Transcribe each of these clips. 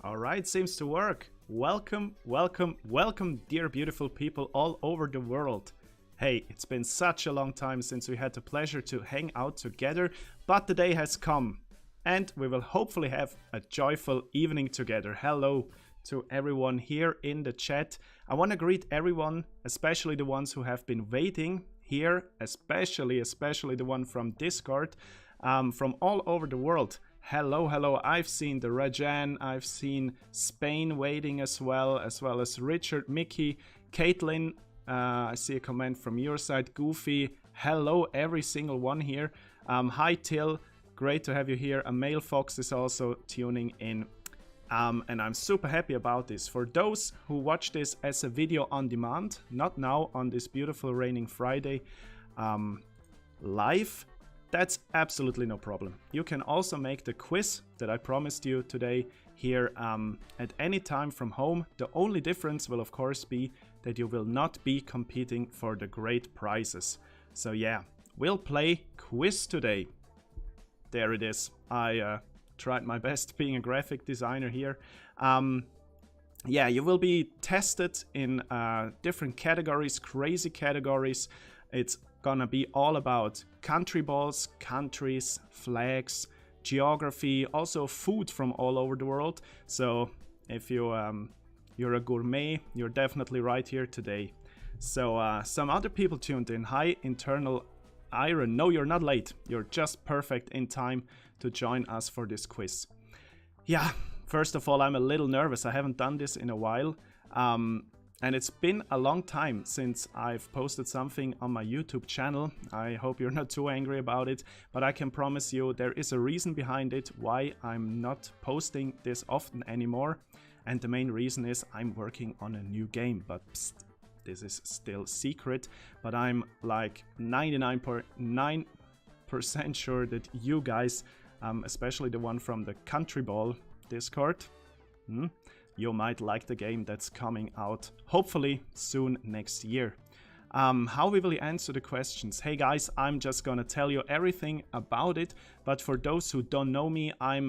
All right, seems to work. Welcome, welcome, welcome, dear beautiful people all over the world. Hey, it's been such a long time since we had the pleasure to hang out together, but the day has come and we will hopefully have a joyful evening together. Hello to everyone here in the chat. I want to greet everyone, especially the ones who have been waiting here, especially the one from Discord, from all over the world. Hello, hello. I've seen the Rajan, I've seen Spain waiting as well as Richard, Mickey, Caitlin. I see a comment from your side, Goofy. Hello, every single one here. Hi, Till. Great to have you here. A male Fox is also tuning in. And I'm super happy about this. For those who watch this as a video on demand, not now on this beautiful raining Friday, live, that's absolutely no problem. You can also make the quiz that I promised you today here at any time from home. The only difference will of course be that you will not be competing for the great prizes. So yeah, we'll play quiz today. There it is. I tried my best being a graphic designer here. Yeah, you will be tested in different categories, crazy categories. It's gonna be all about countryballs, countries, flags, geography, also food from all over the world. So if you're a gourmet, you're definitely right here today. So some other people tuned in. Hi, Internal Iron. No, you're not late. You're just perfect in time to join us for this quiz. Yeah, first of all, I'm a little nervous. I haven't done this in a while. And it's been a long time since I've posted something on my YouTube channel. I hope you're not too angry about it, but I can promise you there is a reason behind it why I'm not posting this often anymore. And the main reason is I'm working on a new game, but psst, this is still secret. But I'm like 99.9% sure that you guys, especially the one from the Countryball Discord, you might like the game that's coming out hopefully soon next year. How we will answer the questions? Hey guys, I'm just gonna tell you everything about it, but for those who don't know me, I'm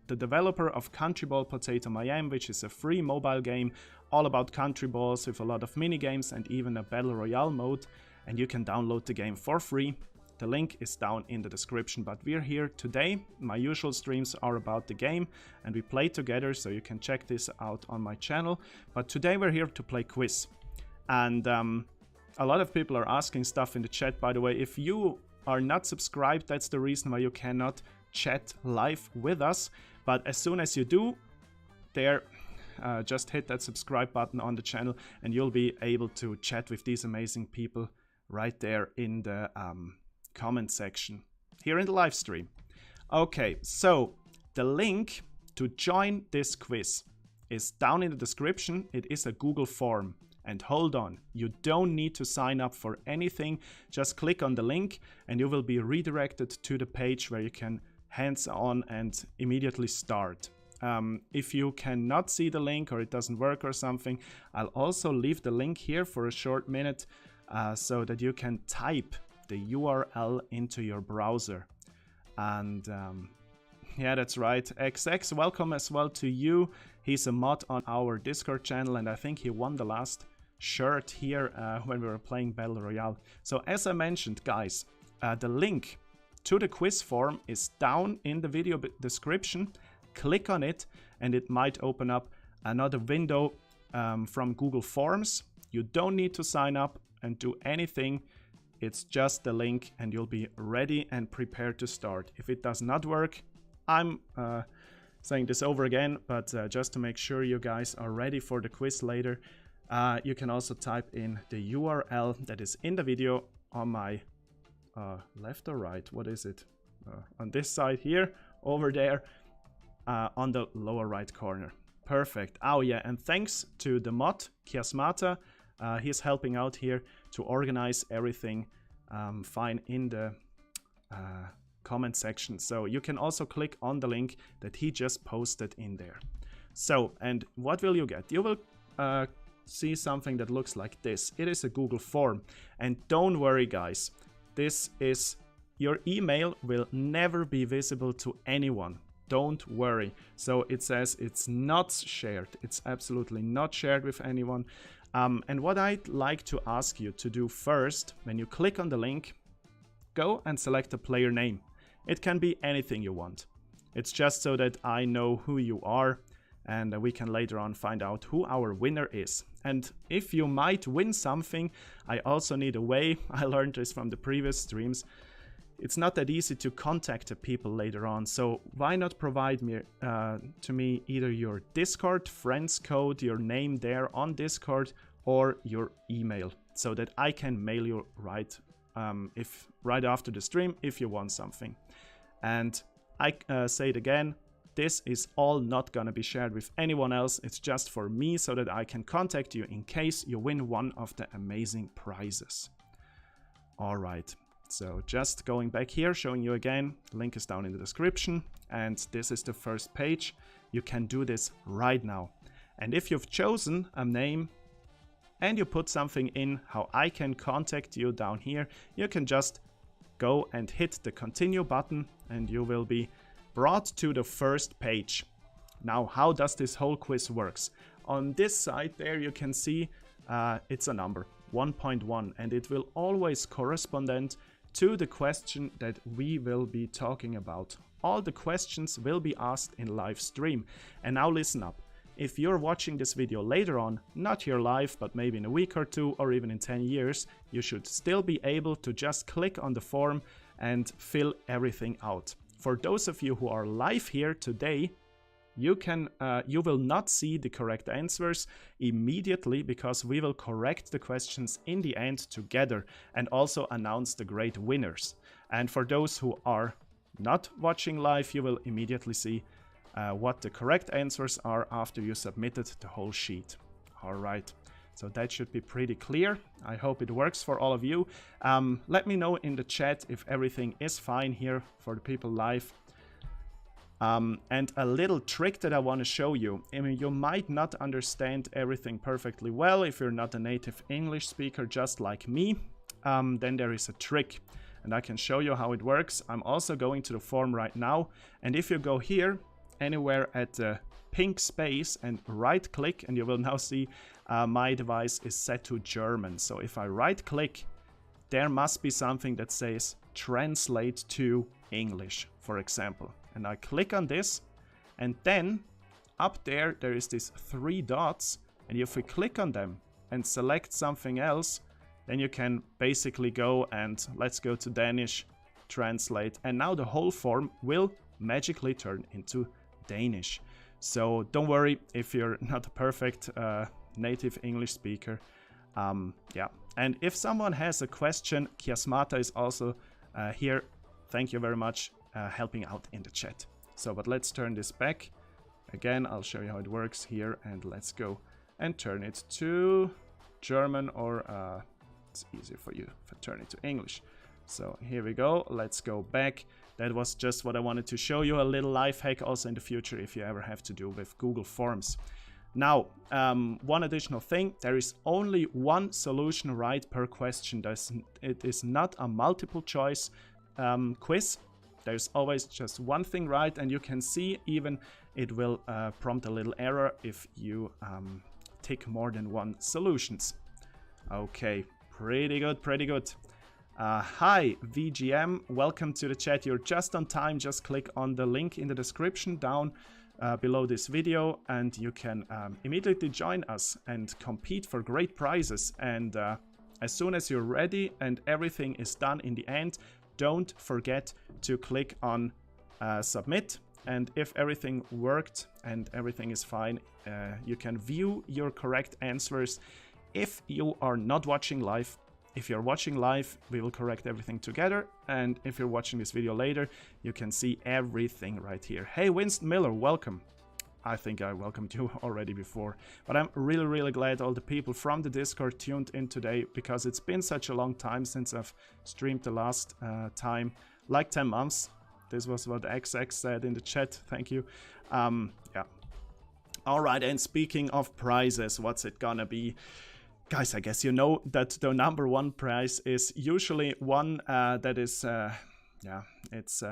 the developer of Countryball Potato Miami, which is a free mobile game all about country balls with a lot of mini games and even a battle royale mode, and you can download the game for free. The link is down in the description, but we're here today. My usual streams are about the game and we play together, so you can check this out on my channel. But today we're here to play quiz. And a lot of people are asking stuff in the chat, by the way. If you are not subscribed, that's the reason why you cannot chat live with us. But as soon as you do, just hit that subscribe button on the channel and you'll be able to chat with these amazing people right there in the comment section here in the live stream. Okay, so the link to join this quiz is down in the description. It is a Google form, and hold on, you don't need to sign up for anything. Just click on the link and you will be redirected to the page where you can hands on and immediately start. If you cannot see the link or it doesn't work or something, I'll also leave the link here for a short minute so that you can type the URL into your browser. And yeah, that's right. XX, welcome as well to you. He's a mod on our Discord channel and I think he won the last shirt here when we were playing Battle Royale. So as I mentioned, guys, the link to the quiz form is down in the video description. Click on it and it might open up another window from Google Forms. You don't need to sign up and do anything. It's just the link and you'll be ready and prepared to start. If it does not work, I'm saying this over again, but just to make sure you guys are ready for the quiz later, you can also type in the URL that is in the video on my left or right, what is it? On this side here, over there, on the lower right corner. Perfect. Oh yeah, and thanks to the mod, Kiasmata. He's helping out here to organize everything fine in the comment section. So you can also click on the link that he just posted in there. So, and what will you get? You will see something that looks like this. It is a Google form. And don't worry, guys. This is, your email will never be visible to anyone. don't worry. So it says it's not shared. It's absolutely not shared with anyone. And what I'd like to ask you to do first, when you click on the link, go and select a player name. It can be anything you want. It's just so that I know who you are, and we can later on find out who our winner is. And if you might win something, I also need a way. I learned this from the previous streams. It's not that easy to contact the people later on, so why not provide me to me either your Discord friends code, your name there on Discord, or your email, so that I can mail you right after the stream if you want something. And I say it again, this is all not gonna be shared with anyone else. It's just for me, so that I can contact you in case you win one of the amazing prizes. All right. So just going back here, showing you again, link is down in the description, and this is the first page. You can do this right now. And if you've chosen a name and you put something in how I can contact you down here, you can just go and hit the continue button and you will be brought to the first page. Now, how does this whole quiz works? On this side there you can see it's a number 1.1, and it will always correspond to the question that we will be talking about. All the questions will be asked in live stream. And now listen up. If you're watching this video later on, not here live, but maybe in a week or two, or even in 10 years, you should still be able to just click on the form and fill everything out. For those of you who are live here today, you will not see the correct answers immediately, because we will correct the questions in the end together and also announce the great winners. And for those who are not watching live, you will immediately see what the correct answers are after you submitted the whole sheet. All right, so that should be pretty clear. I hope it works for all of you. Let me know in the chat if everything is fine here for the people live. And a little trick that I want to show you. I mean, you might not understand everything perfectly well if you're not a native English speaker just like me. Then there is a trick, and I can show you how it works. I'm also going to the form right now, and if you go here anywhere at the pink space and right click, and you will now see my device is set to German. So if I right click, there must be something that says translate to English, for example. And I click on this, and then up there is these 3 dots, and if we click on them and select something else, then you can basically go and let's go to Danish, translate, and now the whole form will magically turn into Danish. So don't worry if you're not a perfect native English speaker. Yeah, and if someone has a question, Kiasmata is also here. Thank you very much. Helping out in the chat. So, but let's turn this back. Again, I'll show you how it works here, and let's go and turn it to German, or it's easier for you if I turn it to English. So here we go, let's go back. That was just what I wanted to show you, a little life hack also in the future if you ever have to do with Google Forms. Now, one additional thing, there is only one solution right per question. It is not a multiple choice quiz. There's always just one thing right, and you can see even it will prompt a little error if you tick more than one solutions. Okay, pretty good, pretty good. Hi, VGM, welcome to the chat. You're just on time. Just click on the link in the description down below this video, and you can immediately join us and compete for great prizes. And as soon as you're ready and everything is done in the end, don't forget to click on submit, and if everything worked and everything is fine, you can view your correct answers. If you are not watching live, if you're watching live, we will correct everything together, and if you're watching this video later, you can see everything right here. Hey, Winston Miller, welcome. I think I welcomed you already before, but I'm really glad all the people from the Discord tuned in today, because it's been such a long time since I've streamed the last time, like 10 months. This was what XX said in the chat, thank you. Yeah. Alright, and speaking of prizes, what's it gonna be? Guys, I guess you know that the #1 prize is usually one that is, yeah, it's...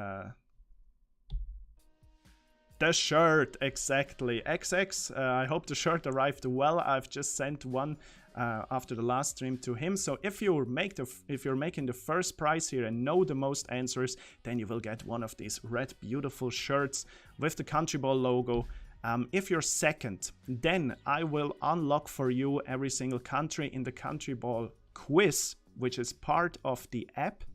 The shirt, exactly. XX, I hope the shirt arrived well. I've just sent one after the last stream to him. So if you're making the first prize here and know the most answers, then you will get one of these red beautiful shirts with the Countryball logo. If you're second, then I will unlock for you every single country in the Countryball quiz, which is part of the app,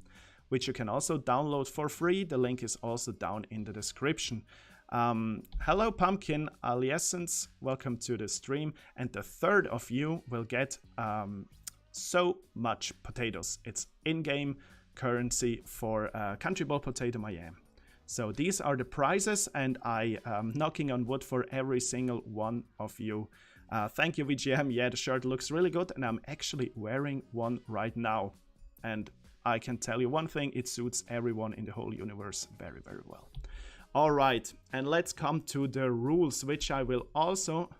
which you can also download for free. The link is also down in the description. Hello Pumpkin Aliescence, welcome to the stream. And the third of you will get so much potatoes. It's in-game currency for Countryball Potato Miami. So these are the prizes, and I am knocking on wood for every single one of you. Thank you, VGM. Yeah, the shirt looks really good, and I'm actually wearing one right now. And I can tell you one thing, it suits everyone in the whole universe very, very well. All right, and let's come to the rules, which I will also...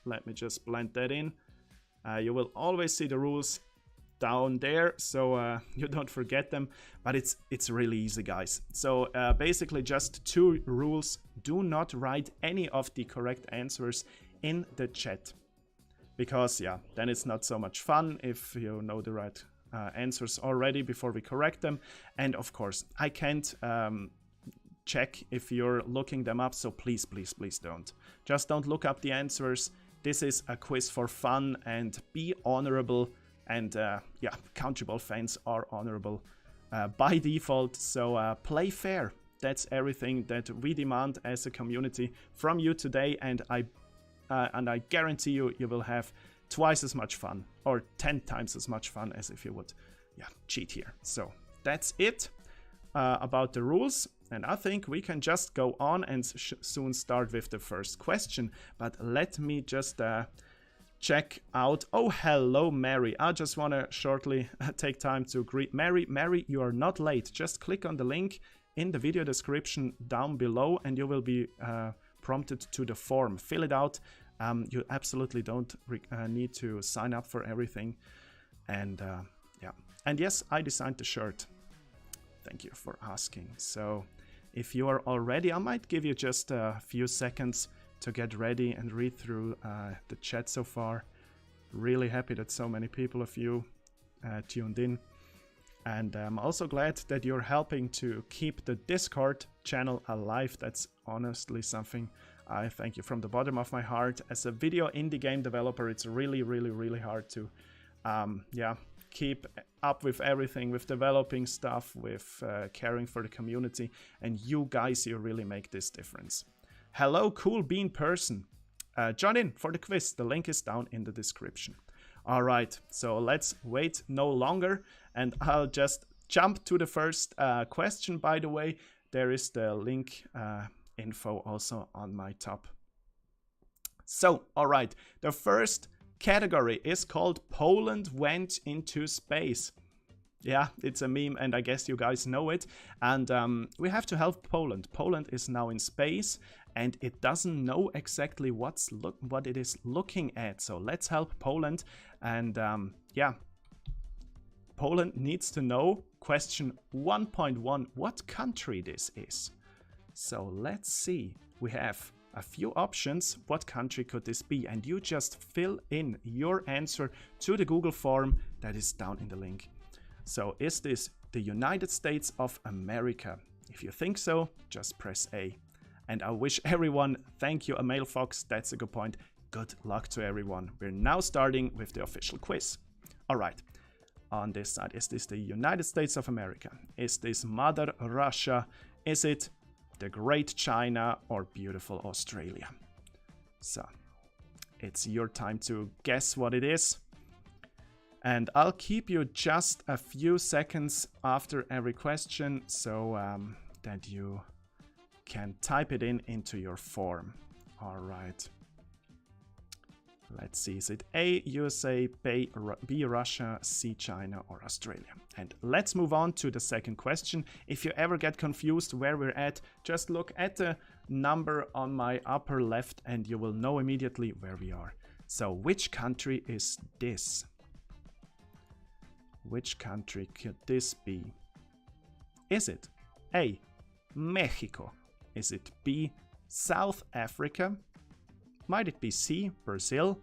Let me just blend that in. You will always see the rules down there, so you don't forget them, but it's really easy, guys. So basically just 2 rules. Do not write any of the correct answers in the chat, because yeah, then it's not so much fun if you know the right answers already before we correct them. And of course I can't check if you're looking them up, so please don't. Just don't look up the answers. This is a quiz for fun, and be honorable. And yeah, Countryball fans are honorable by default, so play fair. That's everything that we demand as a community from you today, and I guarantee you, you will have twice as much fun, or 10 times as much fun as if you would, yeah, cheat here. So that's it about the rules, and I think we can just go on and soon start with the first question. But let me just check out. Oh, hello, Mary. I just want to shortly take time to greet Mary. Mary, you are not late. Just click on the link in the video description down below, and you will be prompted to the form. Fill it out. You absolutely don't need to sign up for everything. And yeah. And yes, I designed the shirt. Thank you for asking. So if you are all ready, I might give you just a few seconds to get ready and read through the chat so far. Really happy that so many people of you tuned in. And I'm also glad that you're helping to keep the Discord channel alive. That's honestly something I thank you from the bottom of my heart. As a video indie game developer, it's really hard to yeah, keep up with everything, with developing stuff, with caring for the community. And you guys, you really make this difference. Hello, cool bean person. Join in for the quiz. The link is down in the description. All right, so let's wait no longer, and I'll just jump to the first question. By the way, there is the link info also on my top. So, all right, the first category is called Poland Went into Space. Yeah, it's a meme, and I guess you guys know it. And we have to help Poland. Poland is now in space, and it doesn't know exactly what it is looking at. So let's help Poland. And yeah, Poland needs to know, question 1.1, what country this is. So let's see. We have a few options. What country could this be? And you just fill in your answer to the Google form that is down in the link. So is this the United States of America? If you think so, just press A. And I wish everyone, thank you, Amail Fox, that's a good point. Good luck to everyone. We're now starting with the official quiz. All right, on this side, is this the United States of America? Is this Mother Russia? Is it the Great China or beautiful Australia? So, it's your time to guess what it is. And I'll keep you just a few seconds after every question so that you can type it into your form. All right. Let's see, is it A, USA, B, Russia, C, China, or Australia? And let's move on to the second question. If you ever get confused where we're at, just look at the number on my upper left and you will know immediately where we are. So which country is this? Which country could this be? Is it A, Mexico? Is it B, South Africa? Might it be C, Brazil?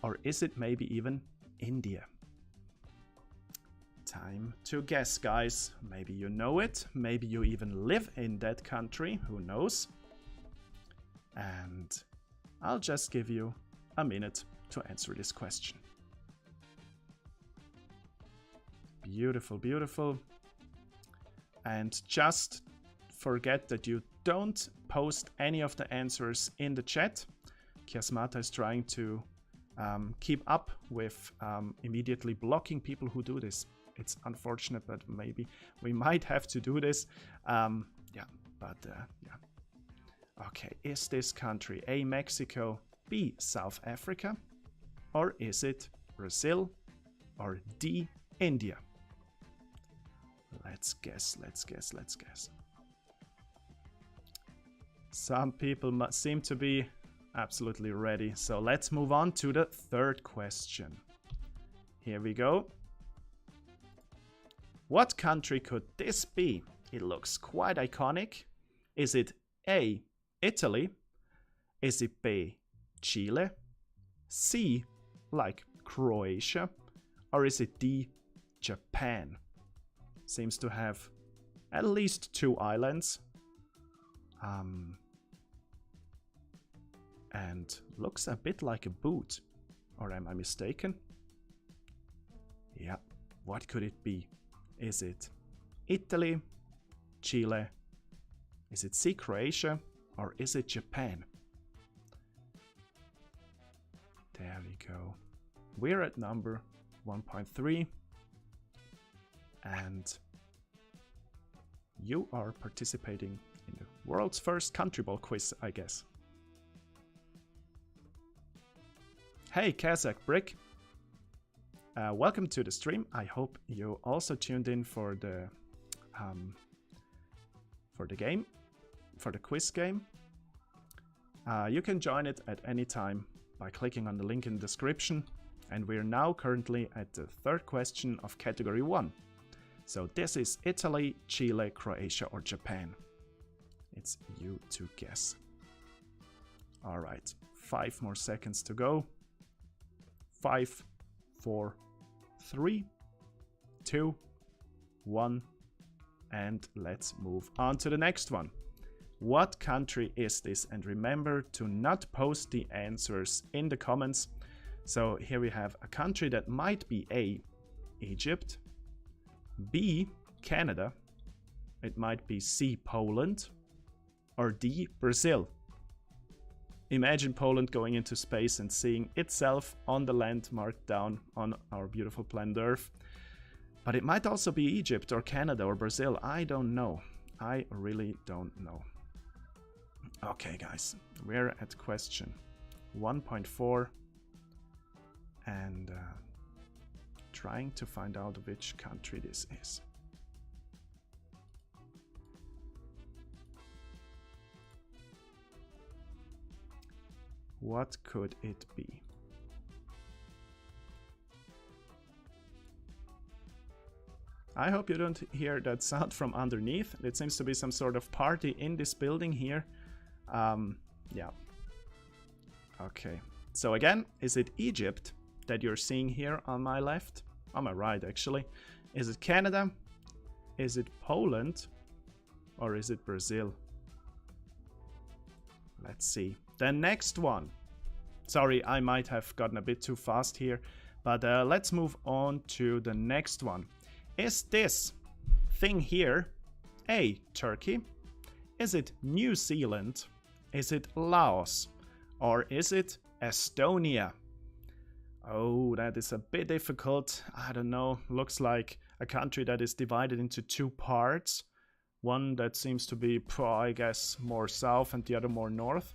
Or is it maybe even India? Time to guess, guys. Maybe you know it. Maybe you even live in that country. Who knows? And I'll just give you a minute to answer this question. Beautiful, beautiful. And just forget that you don't post any of the answers in the chat. Kiasmata is trying to keep up with immediately blocking people who do this. It's unfortunate, but maybe we might have to do this. Yeah. Okay, is this country A, Mexico, B, South Africa, or is it Brazil, or D, India? Let's guess, let's guess, let's guess. Some people seem to be absolutely ready, so let's move on to the third question. Here we go. What country could this be? It looks quite iconic. Is it A, Italy? Is it B, Chile? C, like Croatia? Or is it D, Japan? Seems to have at least 2 islands. And looks a bit like a boot. Or am I mistaken? Yeah, what could it be? Is it Italy, Chile? Is it C, Croatia? Or is it Japan? There we go. We're at number 1.3. And you are participating in the world's first Countryball quiz, I guess. Hey, Kazakh Brick. Welcome to the stream. I hope you also tuned in for the game, for the quiz game. You can join it at any time by clicking on the link in the description. And we're now currently at the third question of category 1. So this is Italy, Chile, Croatia, or Japan. It's you to guess. All right, 5 more seconds to go. 5, 4, 3, 2, 1, and let's move on to the next one. What country is this? And remember to not post the answers in the comments. So here we have a country that might be A, Egypt, B, Canada, it might be C, Poland, or D, Brazil. Imagine Poland going into space and seeing itself on the land marked down on our beautiful planet Earth. But it might also be Egypt or Canada or Brazil. I don't know. I really don't know. Okay, guys, we're at question 1.4 and trying to find out which country this is. What could it be? I hope you don't hear that sound from underneath. It seems to be some sort of party in this building here. Yeah. Okay. So again, is it Egypt that you're seeing here on my left? On my right, actually. Is it Canada? Is it Poland? Or is it Brazil? Let's see. The next one. Sorry, I might have gotten a bit too fast here. But let's move on to the next one. Is this thing here A, Turkey? Is it New Zealand? Is it Laos? Or is it Estonia? Oh, that is a bit difficult. I don't know. Looks like a country that is divided into 2 parts. One that seems to be, I guess, more south and the other more north.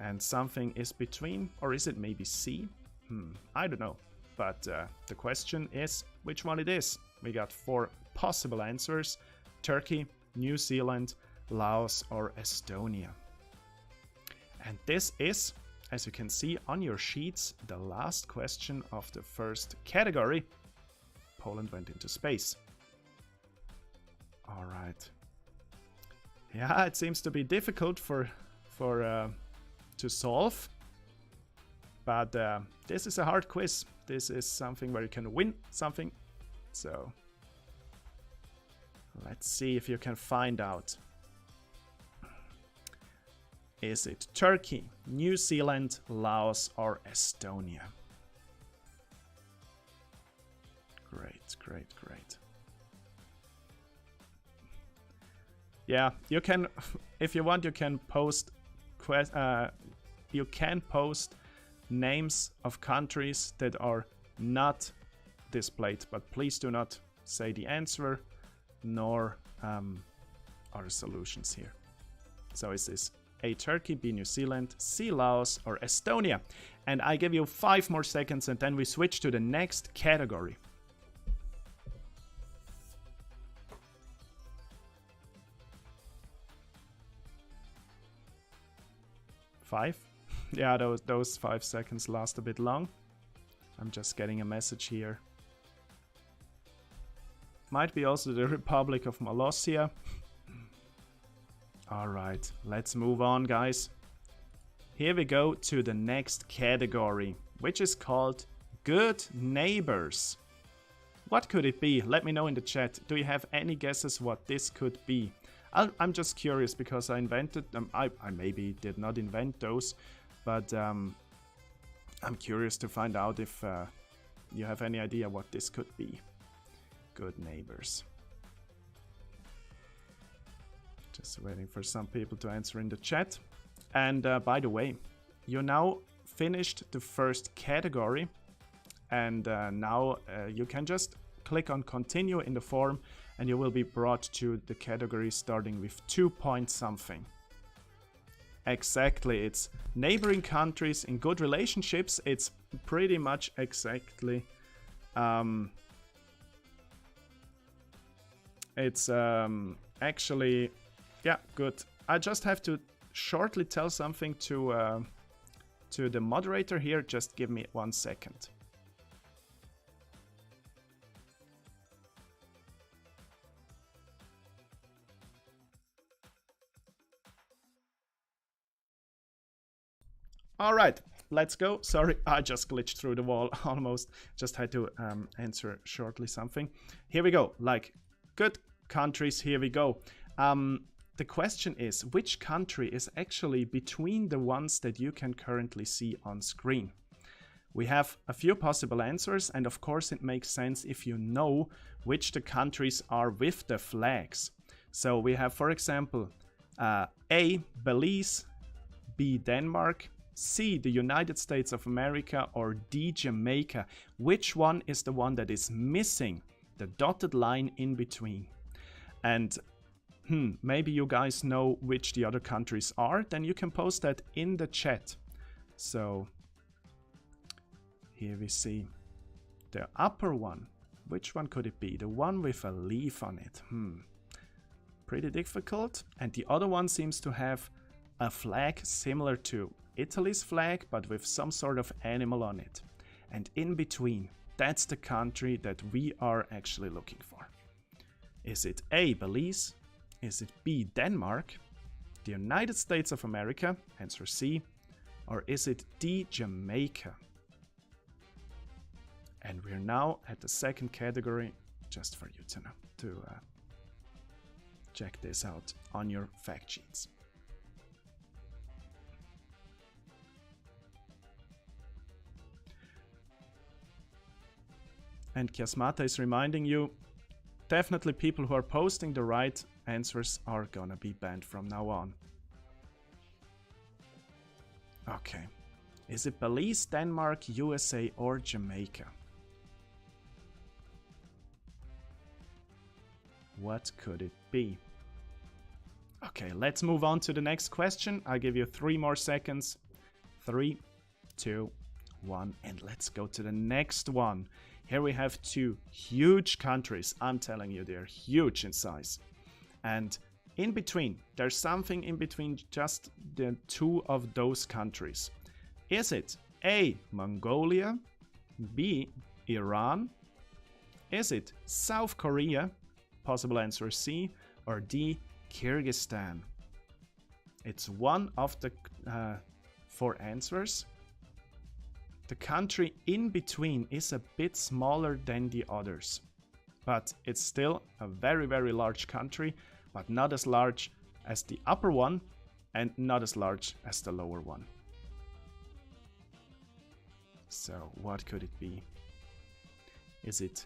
And something is between. Or is it maybe C? I don't know. But the question is which one it is. We got 4 possible answers. Turkey, New Zealand, Laos, or Estonia. And this is, as you can see on your sheets, the last question of the first category. Poland went into space. All right. Yeah, it seems to be difficult to solve. But this is a hard quiz. This is something where you can win something. So let's see if you can find out. Is it Turkey, New Zealand, Laos, or Estonia? Great, great, great. Yeah, you can, if you want, you can post names of countries that are not displayed, but please do not say the answer nor our solutions here. So is this A, Turkey, B, New Zealand, C, Laos, or Estonia? And I give you 5 more seconds and then we switch to the next category. 5? Yeah, those 5 seconds last a bit long. I'm just getting a message here. Might be also the Republic of Molossia. Alright, let's move on, guys. Here we go to the next category, which is called Good Neighbors. What could it be? Let me know in the chat. Do you have any guesses what this could be? I'm just curious because I invented them. I maybe did not invent those, but I'm curious to find out if you have any idea what this could be. Good Neighbors. Just waiting for some people to answer in the chat. And by the way, you now finished the first category, and now you can just click on continue in the form and you will be brought to the category starting with 2 point something. Exactly, it's neighboring countries in good relationships. It's pretty much exactly it's actually, yeah, good. I just have to shortly tell something to the moderator here. Just give me 1 second. All right, let's go. Sorry, I just glitched through the wall almost. Just had to answer shortly something. Here we go, like good countries, here we go. The question is, which country is actually between the ones that you can currently see on screen? We have a few possible answers, and of course it makes sense if you know which the countries are with the flags. So we have, for example, A, Belize, B, Denmark, C, the United States of America, or D, Jamaica. Which one is the one that is missing the dotted line in between? And maybe you guys know which the other countries are, then you can post that in the chat. So here we see the upper one. Which one could it be? The one with a leaf on it. Pretty difficult. And the other one seems to have a flag similar to Italy's flag, but with some sort of animal on it. And in between, that's the country that we are actually looking for. Is it A, Belize? Is it B, Denmark? The United States of America? Answer C. Or is it D, Jamaica? And we're now at the second category, just for you to know, to check this out on your fact sheets. And Kiasmata is reminding you, definitely people who are posting the right answers are gonna be banned from now on. Okay. Is it Belize, Denmark, USA, or Jamaica? What could it be? Okay, let's move on to the next question. I'll give you 3 more seconds. 3, 2, 1, and let's go to the next one. Here we have 2 huge countries. I'm telling you, they're huge in size. And in between, there's something in between just the 2 of those countries. Is it A, Mongolia, B, Iran? Is it South Korea? Possible answer C. Or D, Kyrgyzstan. It's one of the 4 answers. The country in between is a bit smaller than the others, but it's still a very, very large country, but not as large as the upper one and not as large as the lower one. So what could it be? Is it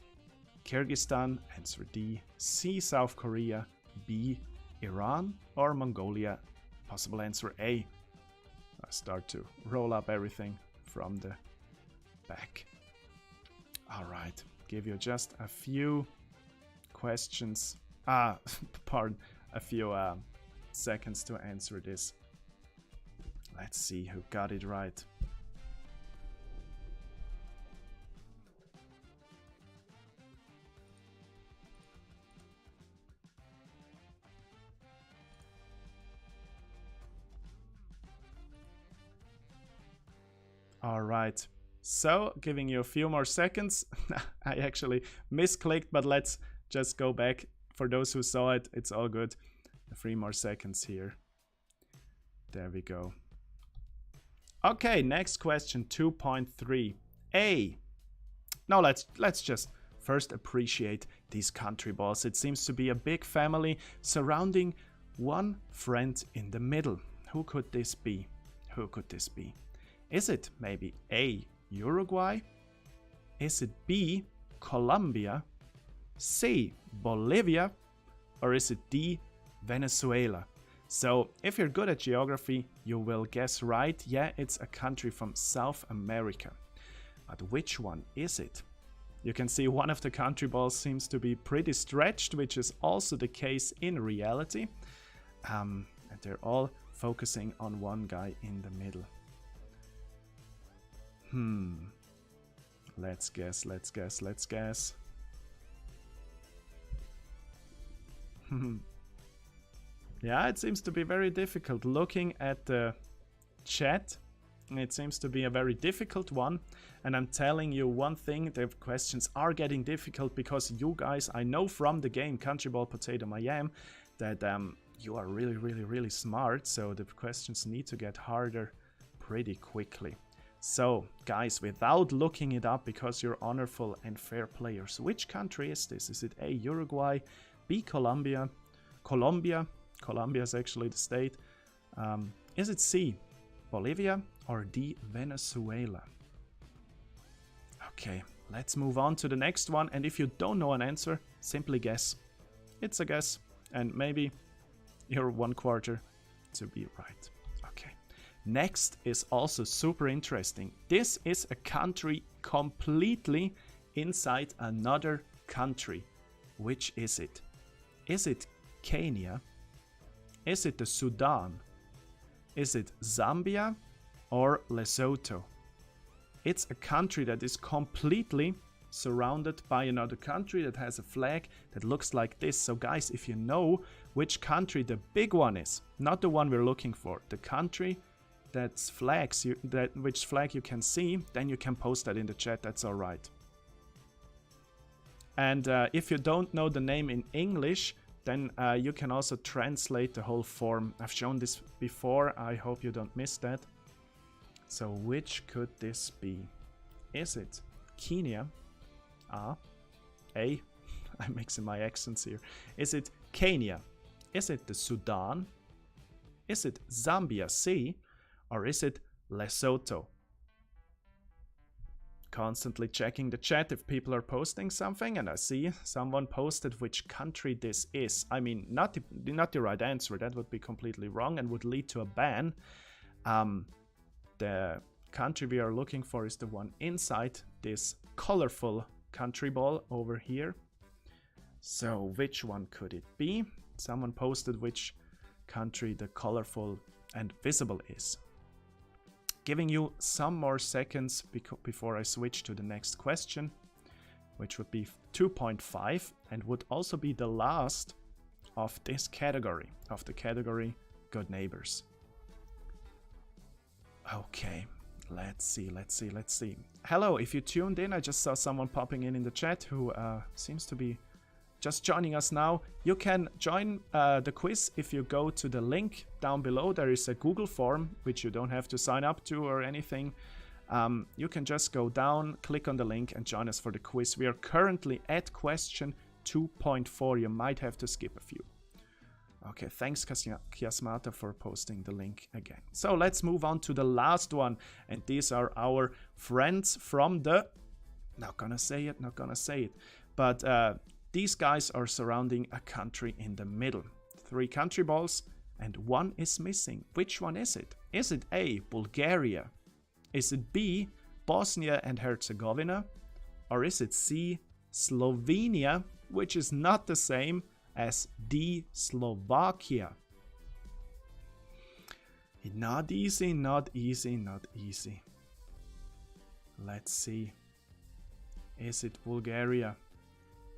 Kyrgyzstan? Answer D. C. South Korea. B. Iran, or Mongolia? Possible answer A. I start to roll up everything from the back. Alright, give you just a few questions. Pardon, a few seconds to answer this. Let's see who got it right. Alright, so giving you a few more seconds. I actually misclicked, but let's just go back. For those who saw it, it's all good. 3 more seconds here. There we go. Okay, next question, 2.3. A. Now let's just first appreciate these country balls. It seems to be a big family surrounding one friend in the middle. Who could this be? Who could this be? Is it maybe A. Uruguay? Is it B. Colombia? C. Bolivia? Or is it D. Venezuela? So if you're good at geography, you will guess right. Yeah, it's a country from South America. But which one is it? You can see one of the country balls seems to be pretty stretched, which is also the case in reality. And they're all focusing on one guy in the middle. Let's guess. Yeah, it seems to be very difficult. Looking at the chat, it seems to be a very difficult one. And I'm telling you one thing, the questions are getting difficult because you guys, I know from the game Countryball Potato Mayam, that you are really smart. So the questions need to get harder pretty quickly. So, guys, without looking it up, because you're honorful and fair players, which country is this? Is it A. Uruguay, B. Colombia? Colombia is actually the state. Is it C. Bolivia, or D. Venezuela? Okay, let's move on to the next one. And if you don't know an answer, simply guess. It's a guess, and maybe you're 1/4 to be right. Okay. Next is also super interesting. This is a country completely inside another country. Which is it? Is it Kenya? Is it the Sudan? Is it Zambia or Lesotho? It's a country that is completely surrounded by another country that has a flag that looks like this. So guys, if you know which country the big one is, not the one we're looking for, the country that's flags, which flag you can see, then you can post that in the chat, that's alright. And if you don't know the name in English, then you can also translate the whole form. I've shown this before, I hope you don't miss that. So which could this be? Is it Kenya? A. I'm mixing my accents here. Is it Kenya? Is it the Sudan? Is it Zambia? C. Or is it Lesotho? Constantly checking the chat if people are posting something, and I see someone posted which country this is. I mean, not the right answer. That would be completely wrong and would lead to a ban. The country we are looking for is the one inside this colorful country ball over here. So which one could it be? Someone posted which country the colorful and visible is. Giving you some more seconds before I switch to the next question, which would be 2.5 and would also be the last of this category, of the category Good Neighbors. Okay, let's see. Hello, if you tuned in, I just saw someone popping in the chat who seems to be just joining us now, you can join the quiz if you go to the link down below. There is a Google form, which you don't have to sign up to or anything. You can just go down, click on the link and join us for the quiz. We are currently at question 2.4. You might have to skip a few. Okay, thanks Kiasmata for posting the link again. So let's move on to the last one. And these are our friends from the... Not gonna say it. But these guys are surrounding a country in the middle. 3 country balls and 1 is missing. Which one is it? Is it A, Bulgaria? Is it B, Bosnia and Herzegovina? Or is it C, Slovenia, which is not the same as D, Slovakia? Not easy, not easy, not easy. Let's see. Is it Bulgaria?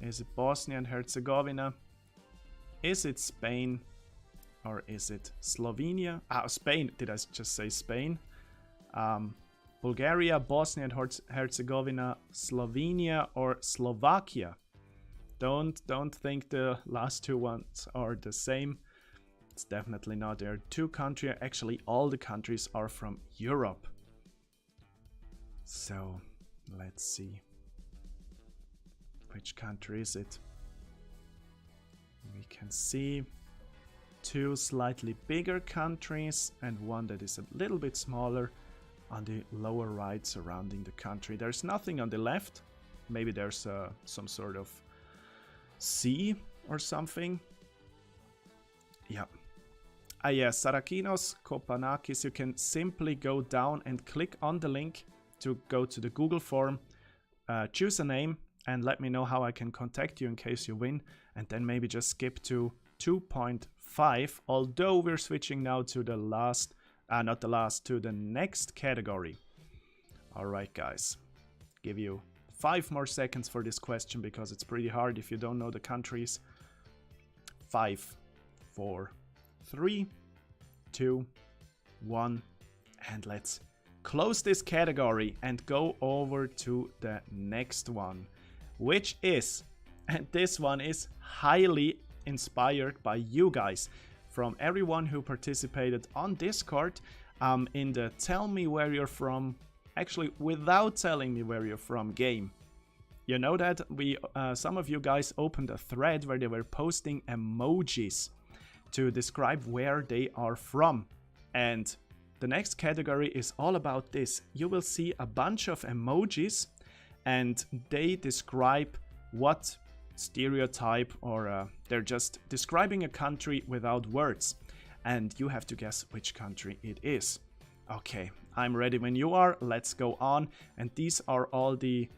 Is it Bosnia and Herzegovina? Is it Spain? Or is it Slovenia? Spain. Did I just say Spain? Bulgaria, Bosnia and Herzegovina, Slovenia, or Slovakia? Don't think the last 2 ones are the same. It's definitely not. There are 2 countries. Actually, all the countries are from Europe. So, let's see. Which country is it? We can see 2 slightly bigger countries and 1 that is a little bit smaller on the lower right surrounding the country. There's nothing on the left. Maybe there's some sort of sea or something. Yeah. Yes, Sarakinos, Kopanakis. You can simply go down and click on the link to go to the Google form, choose a name, and let me know how I can contact you in case you win, and then maybe just skip to 2.5, although we're switching now to the last, not the last, to the next category. Alright guys, give you 5 more seconds for this question because it's pretty hard if you don't know the countries. 5, 4, 3, 2, 1, and let's close this category and go over to the next one, which is, and this one is highly inspired by you guys, from everyone who participated on Discord in the Tell Me Where You're From, actually without telling me where you're from game. You know that we some of you guys opened a thread where they were posting emojis to describe where they are from, and the next category is all about this. You will see a bunch of emojis and they describe what stereotype, or they're just describing a country without words, and you have to guess which country it is. Okay, I'm ready when you are. Let's go on. And these are all the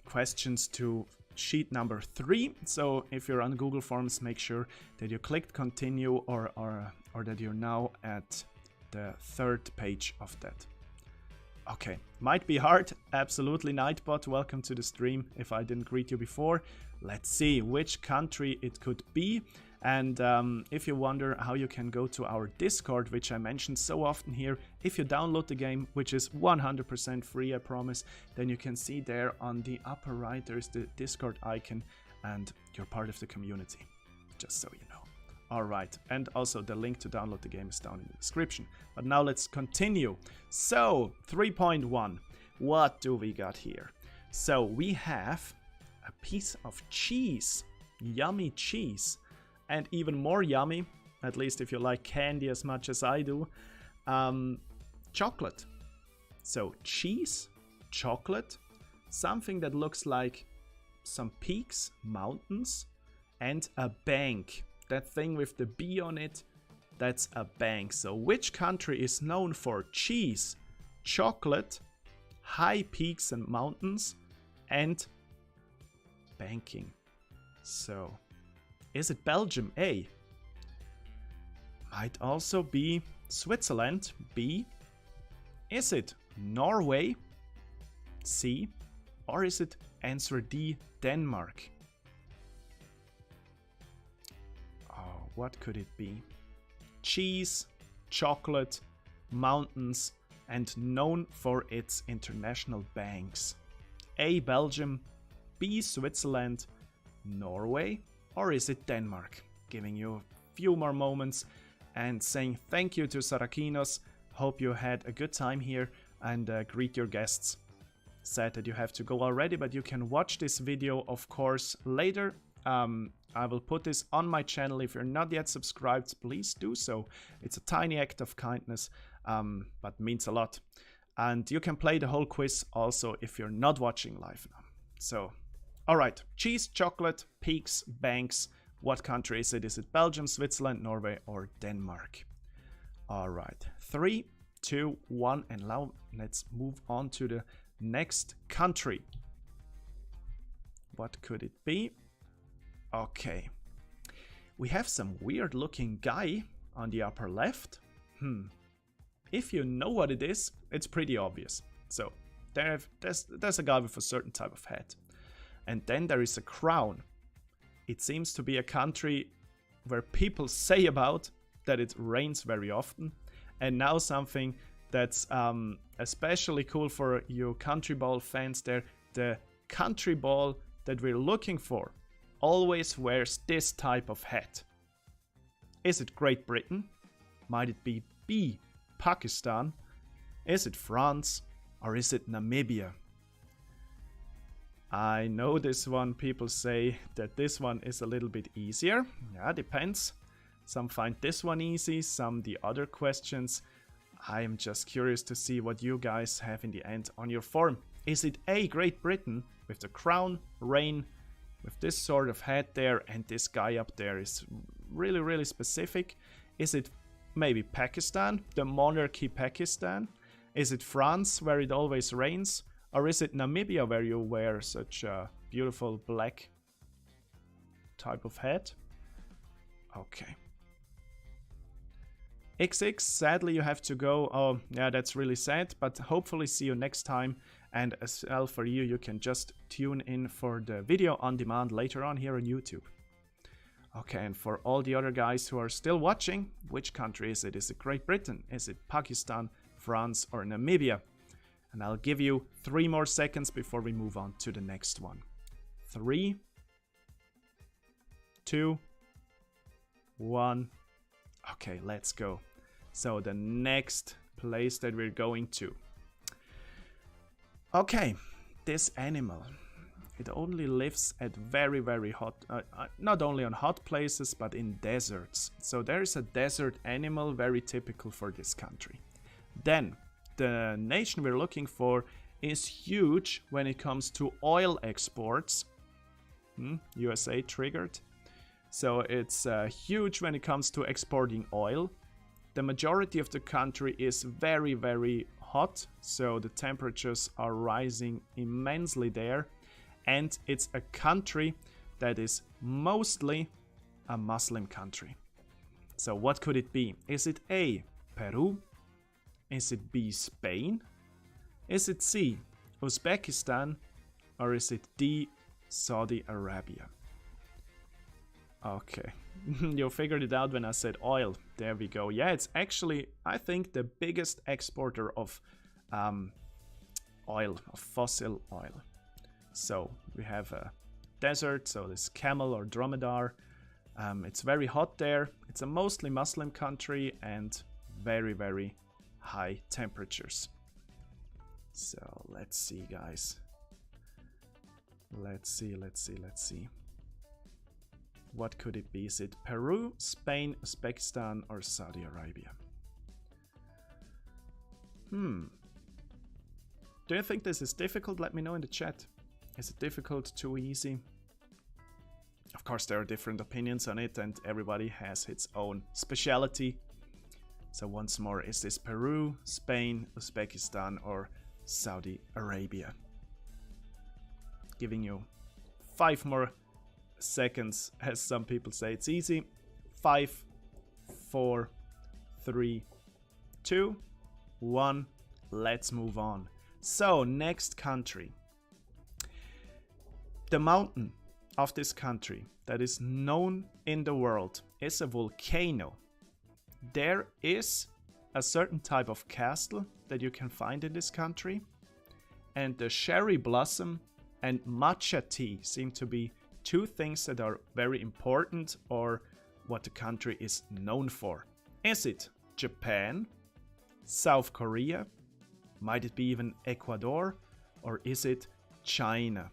questions to sheet number 3. So if you're on Google Forms, make sure that you clicked continue, or that you're now at the 3rd page of that. Okay, might be hard. Absolutely, Nightbot, welcome to the stream. If I didn't greet you before, let's see which country it could be. And if you wonder how you can go to our Discord, which I mentioned so often here, if you download the game, which is 100% free, I promise, then you can see there on the upper right, there's the Discord icon, and you're part of the community, just so you know. Alright, and also the link to download the game is down in the description. But now let's continue. So, 3.1, what do we got here? So, we have a piece of cheese, yummy cheese, and even more yummy, at least if you like candy as much as I do, chocolate. So, cheese, chocolate, something that looks like some peaks, mountains, and a bank. That thing with the B on it, that's a bank. So which country is known for cheese, chocolate, high peaks and mountains, and banking? So, is it Belgium? A. Might also be Switzerland. B. Is it Norway? C. Or is it answer D, Denmark? What could it be? Cheese, chocolate, mountains, and known for its international banks. A. Belgium, B. Switzerland, Norway, or is it Denmark? Giving you a few more moments and saying thank you to Sarakinos. Hope you had a good time here, and greet your guests. Sad that you have to go already, but you can watch this video, of course, later. I will put this on my channel. If you're not yet subscribed, please do so. It's a tiny act of kindness, but means a lot. And you can play the whole quiz also if you're not watching live now. So, alright. Cheese, chocolate, peaks, banks. What country is it? Is it Belgium, Switzerland, Norway, or Denmark? Alright. 3, 2, 1, and now let's move on to the next country. What could it be? Okay. We have some weird looking guy on the upper left. If you know what it is, it's pretty obvious. So there's a guy with a certain type of hat. And then there is a crown. It seems to be a country where people say about that it rains very often. And now something that's especially cool for you Countryball fans there. The Countryball that we're looking for always wears this type of hat. Is it Great Britain? Might it be B, Pakistan? Is it France? Or is it Namibia? I know this one, people say that this one is a little bit easier. Yeah, depends. Some find this one easy, some the other questions. I am just curious to see what you guys have in the end on your form. Is it A, Great Britain, with the crown, rain, with this sort of hat there, and this guy up there is really, really specific? Is it maybe Pakistan, the monarchy Pakistan? Is it France, where it always rains? Or is it Namibia, where you wear such a beautiful black type of hat? Okay. XX, sadly you have to go. Oh, yeah, that's really sad, but hopefully see you next time. And as well for you, you can just tune in for the video on demand later on here on YouTube. Okay, and for all the other guys who are still watching, which country is it? Is it Great Britain? Is it Pakistan, France, or Namibia? And I'll give you 3 more seconds before we move on to the next one. 3, 2, 1. Okay, let's go. So the next place that we're going to. Okay, this animal. It only lives at very, very hot, not only on hot places, but in deserts. So there is a desert animal very typical for this country. Then, the nation we're looking for is huge when it comes to oil exports. USA triggered. So it's huge when it comes to exporting oil. The majority of the country is very, very hot, so the temperatures are rising immensely there. And it's a country that is mostly a Muslim country. So what could it be? Is it A, Peru? Is it B, Spain? Is it C, Uzbekistan? Or is it D, Saudi Arabia? Okay, you figured it out when I said oil. There we go. Yeah, it's actually, I think, the biggest exporter of oil, of fossil oil. So we have a desert, so this camel or dromedar. It's very hot there. It's a mostly Muslim country and very, very high temperatures. So let's see, guys. Let's see. What could it be? Is it Peru, Spain, Uzbekistan, or Saudi Arabia? Do you think this is difficult? Let me know in the chat. Is it difficult, too easy? Of course, there are different opinions on it, and everybody has its own speciality. So once more, is this Peru, Spain, Uzbekistan, or Saudi Arabia? Giving you 5 more seconds, as some people say it's easy. 5, 4, 3, 2, 1. Let's move on. So, next country. The mountain of this country that is known in the world is a volcano. There is a certain type of castle that you can find in this country, and the cherry blossom and matcha tea seem to be two things that are very important or what the country is known for. Is it Japan, South Korea, might it be even Ecuador, or is it China?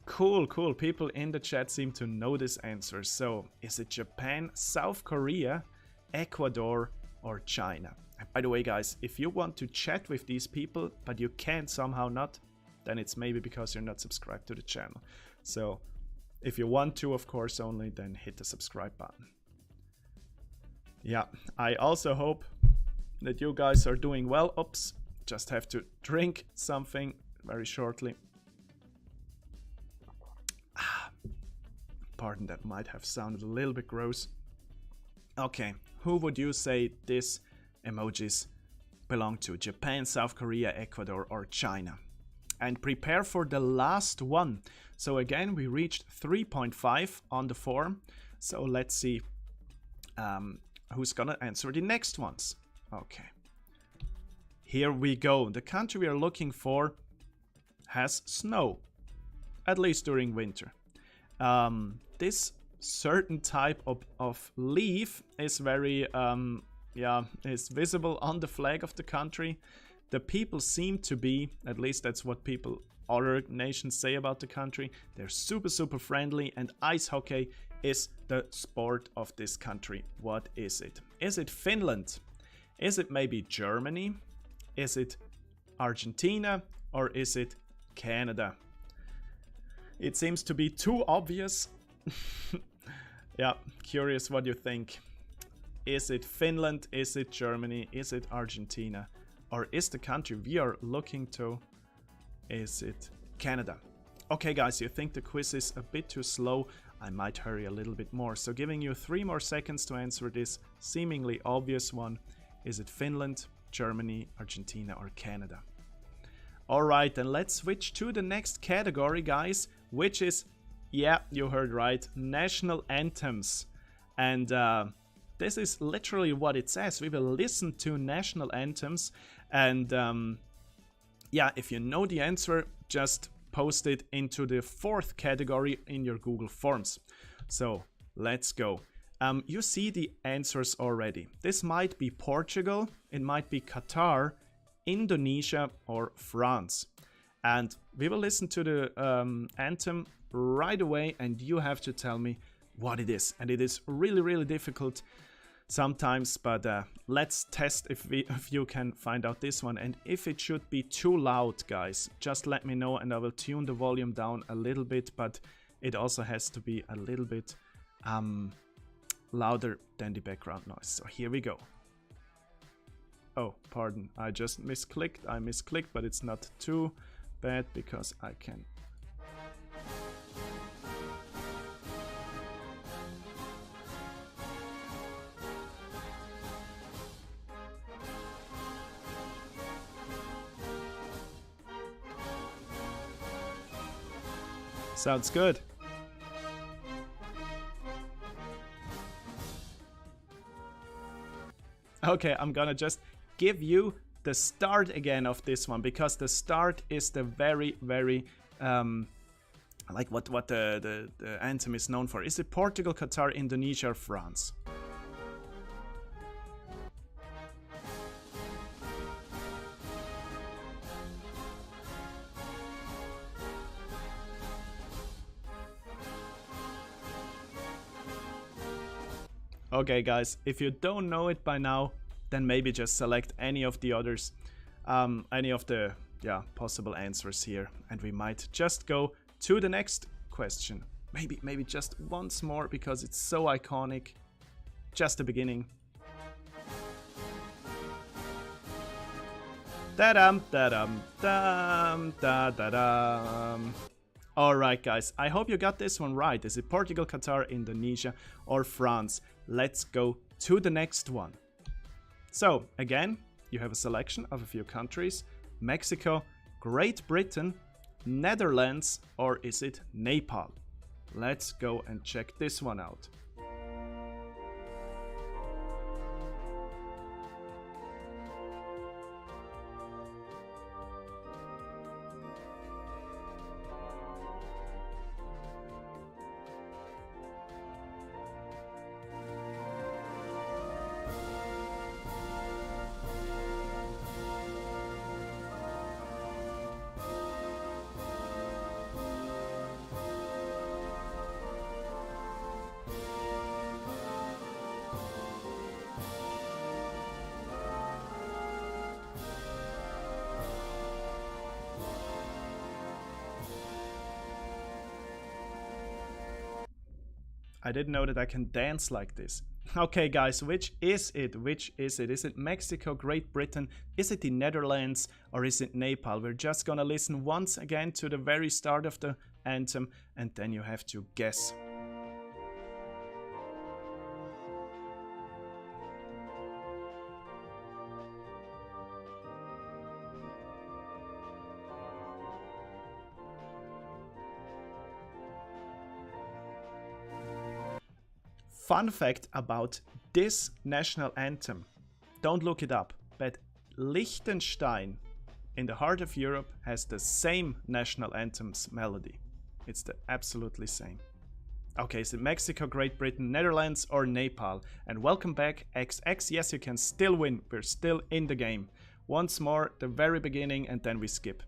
Cool, cool. People in the chat seem to know this answer. So, is it Japan, South Korea, Ecuador, or China? And by the way, guys, if you want to chat with these people, but you can't somehow not, then it's maybe because you're not subscribed to the channel. So, if you want to, of course, only, then hit the subscribe button. Yeah, I also hope that you guys are doing well. Oops, just have to drink something very shortly. Pardon, that might have sounded a little bit gross. Okay, who would you say these emojis belong to? Japan, South Korea, Ecuador, or China? And prepare for the last one. So again, we reached 3.5 on the form. So let's see who's gonna answer the next ones. Okay, here we go. The country we are looking for has snow, at least during winter. This certain type of leaf is very, is visible on the flag of the country. The people seem to be, at least that's what other nations say about the country, they're super, super friendly, and ice hockey is the sport of this country. What is it? Is it Finland? Is it maybe Germany? Is it Argentina? Or is it Canada? It seems to be too obvious. Yeah, curious what you think. Is it Finland? Is it Germany? Is it Argentina? Or is the country we are looking to, is it Canada? Okay guys, you think the quiz is a bit too slow? I might hurry a little bit more. So giving you 3 more seconds to answer this seemingly obvious one. Is it Finland, Germany, Argentina, or Canada? Alright, then let's switch to the next category, guys, which is, yeah, you heard right, national anthems. And this is literally what it says. We will listen to national anthems. And yeah, if you know the answer, just post it into the 4th category in your Google Forms. So let's go. You see the answers already. This might be Portugal, it might be Qatar, Indonesia, or France. And we will listen to the anthem right away, and you have to tell me what it is. And it is really, really difficult sometimes, but let's test if you can find out this one. And if it should be too loud, guys, just let me know and I will tune the volume down a little bit, but it also has to be a little bit louder than the background noise. So here we go. Oh, pardon, I just misclicked. I misclicked, but it's not too bad because I can. Sounds good. Okay, I'm gonna just give you the start again of this one, because the start is the very, very like what the anthem is known for. Is it Portugal, Qatar, Indonesia, or France? Okay guys, if you don't know it by now, then maybe just select any of the others, any of the possible answers here, and we might just go to the next question. Maybe just once more, because it's so iconic. Just the beginning. Da-dum, da-dum, dum, da-da-dum. Alright guys, I hope you got this one right. Is it Portugal, Qatar, Indonesia, or France? Let's go to the next one. So, again, you have a selection of a few countries. Mexico, Great Britain, Netherlands, or is it Nepal? Let's go and check this one out. I didn't know that I can dance like this. Okay, guys, which is it? Which is it? Is it Mexico, Great Britain? Is it the Netherlands? Or is it Nepal? We're just gonna listen once again to the very start of the anthem, and then you have to guess. Fun fact about this national anthem, don't look it up, but Liechtenstein, in the heart of Europe, has the same national anthem's melody. It's the absolutely same. Okay, so Mexico, Great Britain, Netherlands or Nepal? And welcome back, XX. Yes, you can still win. We're still in the game. Once more, the very beginning, and then we skip.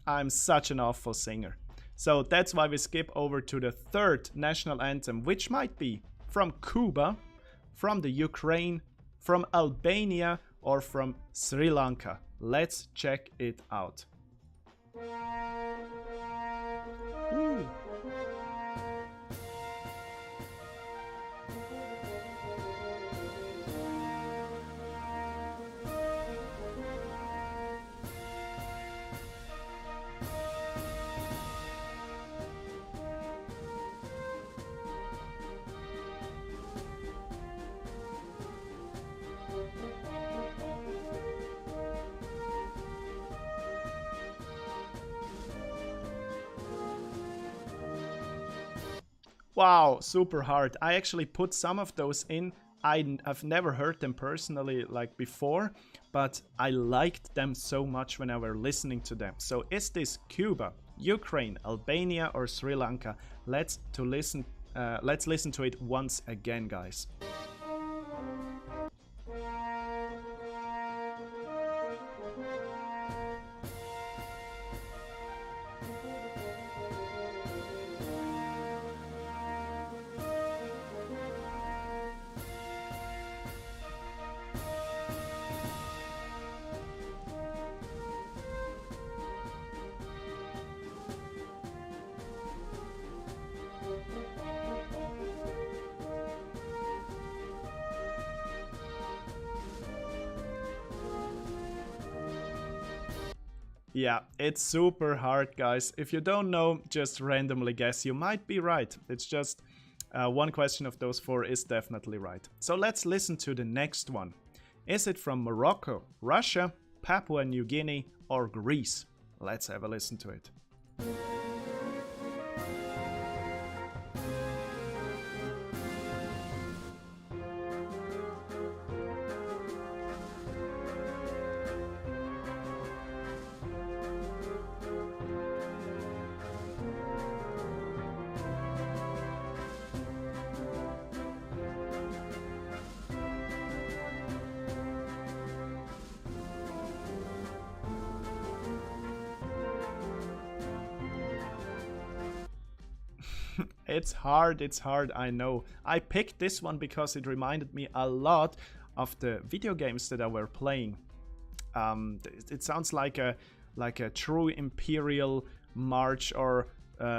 I'm such an awful singer. So that's why we skip over to the third national anthem, which might be from Cuba, from the Ukraine, from Albania, or from Sri Lanka. Let's check it out. Ooh. Wow, super hard. I actually put some of those in. I've never heard them personally like before, but I liked them so much when I were listening to them. So is this Cuba, Ukraine, Albania or Sri Lanka? Let's listen to it once again, guys. Yeah, it's super hard, guys. If you don't know, just randomly guess. You might be right. It's just one question of those four is definitely right. So let's listen to the next one. Is it from Morocco, Russia, Papua New Guinea, or Greece? Let's have a listen to it. It's hard, I know. I picked this one because it reminded me a lot of the video games that I were playing. It sounds like a true imperial march or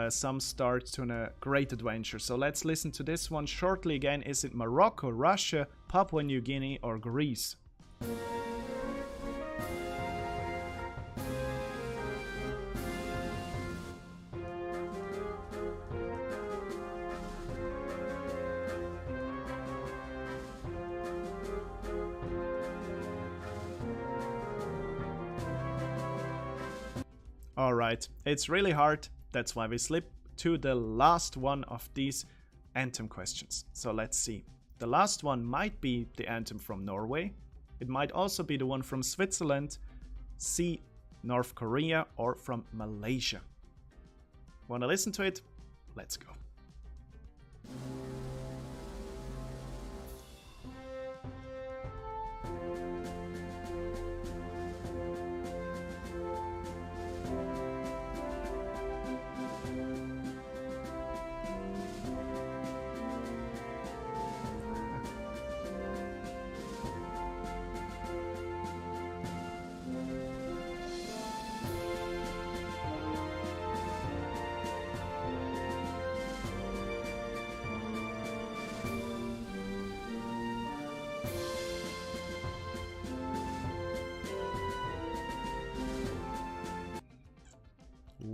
some start to a great adventure. So let's listen to this one shortly again. Is it Morocco, Russia, Papua New Guinea or Greece? Alright, it's really hard, that's why we slip to the last one of these anthem questions. So let's see. The last one might be the anthem from Norway. It might also be the one from Switzerland, C, North Korea, or from Malaysia. Wanna listen to it? Let's go.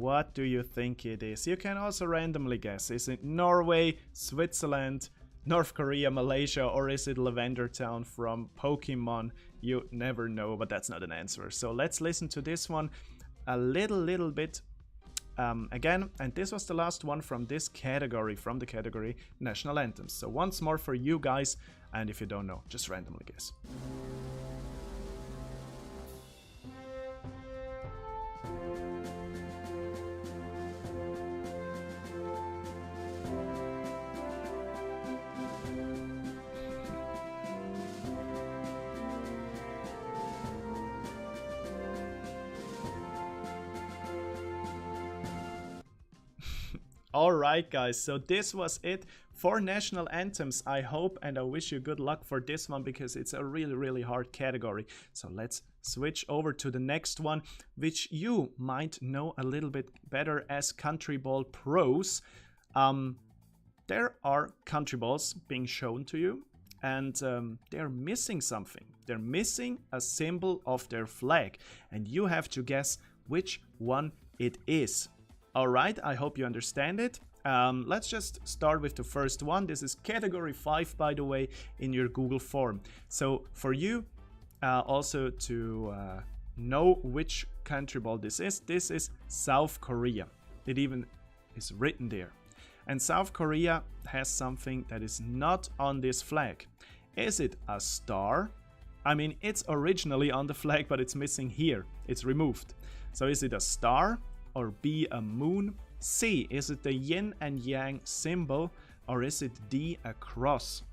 What do you think it is? You can also randomly guess. Is it Norway, Switzerland, North Korea, Malaysia, or is it Lavender Town from Pokemon? You never know, but that's not an answer. So let's listen to this one a little bit again. And this was the last one from this category, from the category National Anthems. So once more for you guys, and if you don't know, just randomly guess. Alright guys, so this was it for national anthems. I hope and I wish you good luck for this one because it's a really hard category. So let's switch over to the next one, which you might know a little bit better as Countryball pros. There are Countryballs being shown to you, and they're missing something. They're missing a symbol of their flag, and you have to guess which one it is. Alright, I hope you understand it. Let's just start with the first one. This is category 5, by the way, in your Google form. So for you also to know which country ball this is South Korea. It even is written there. And South Korea has something that is not on this flag. Is it a star? I mean, it's originally on the flag, but it's missing here. It's removed. So is it a star? Or B, a moon? C, is it the yin and yang symbol? Or is it D, a cross?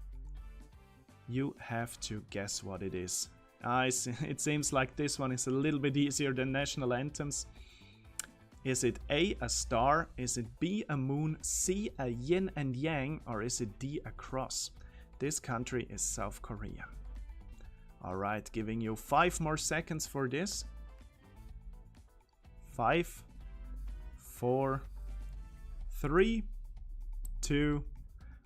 You have to guess what it is. It seems like this one is a little bit easier than national anthems. Is it A, a star? Is it B, a moon? C, a yin and yang? Or is it D, a cross? This country is South Korea. Alright, giving you 5 more seconds for this. 5, 4, 3, 2,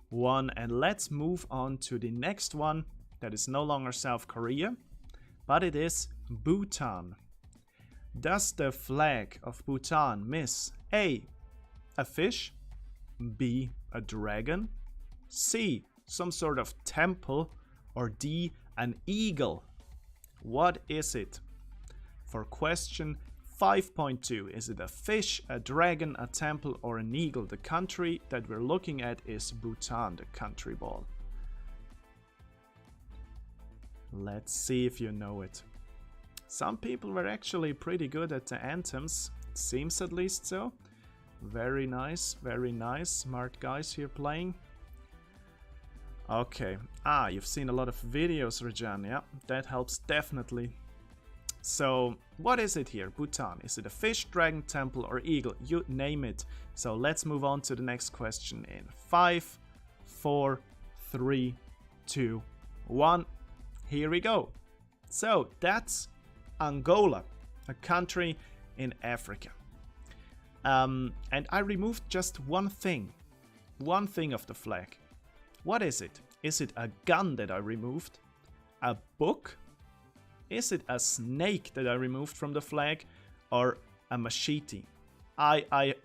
1, and let's move on to the next one that is no longer South Korea, but it is Bhutan. Does the flag of Bhutan miss A, a fish, B, a dragon, C, some sort of temple, or D, an eagle? What is it? For question 5.2, is it a fish, a dragon, a temple, or an eagle? The country that we're looking at is Bhutan, the country ball. Let's see if you know it. Some people were actually pretty good at the anthems, it seems at least so. Very nice, smart guys here playing. Okay, you've seen a lot of videos, Rajan, yeah, that helps definitely. So, what is it here? Bhutan. Is it a fish, dragon, temple, or eagle? You name it. So, let's move on to the next question in 5, 4, 3, 2, 1. Here we go. So, that's Angola, a country in Africa. And I removed just one thing of the flag. What is it? Is it a gun that I removed? A book? Is it a snake that I removed from the flag, or a machete? I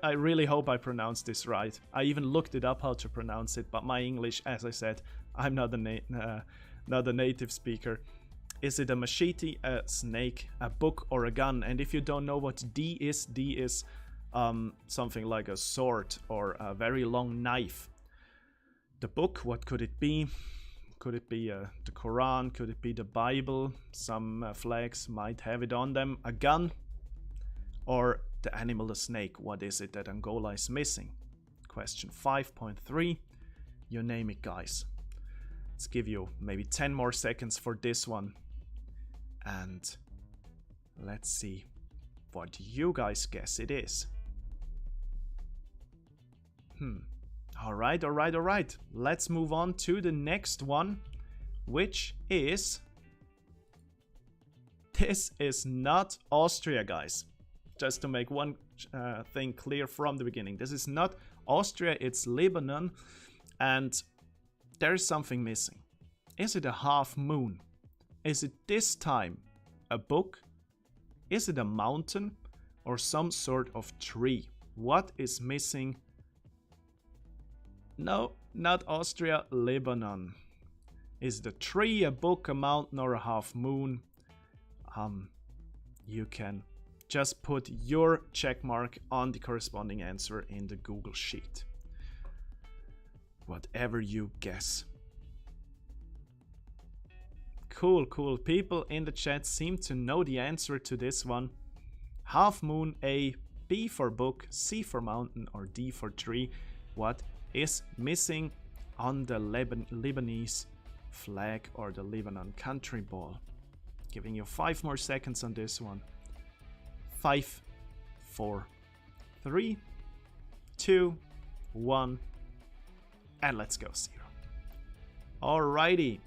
really hope I pronounced this right. I even looked it up how to pronounce it, but my English, as I said, I'm not a native speaker. Is it a machete, a snake, a book, or a gun? And if you don't know what D is something like a sword or a very long knife. The book, what could it be? Could it be the Quran? Could it be the Bible? Some flags might have it on them. A gun? Or the animal, the snake? What is it that Angola is missing? Question 5.3. You name it, guys. Let's give you maybe 10 more seconds for this one. And let's see what you guys guess it is. Alright. Let's move on to the next one, which is... This is not Austria, guys. Just to make one thing clear from the beginning. This is not Austria, it's Lebanon. And there is something missing. Is it a half moon? Is it this time a book? Is it a mountain? or some sort of tree. What is missing? No, not Austria, Lebanon. Is it a tree, a book, a mountain, or a half moon? You can just put your check mark on the corresponding answer in the Google Sheet. Whatever you guess. Cool, cool. People in the chat seem to know the answer to this one. Half moon, A, B for book, C for mountain, or D for tree. What is missing on the Lebanese flag or the Lebanon country ball? Giving you 5 more seconds on this one. 5, 4, 3, 2, 1, and let's go 0. Alrighty.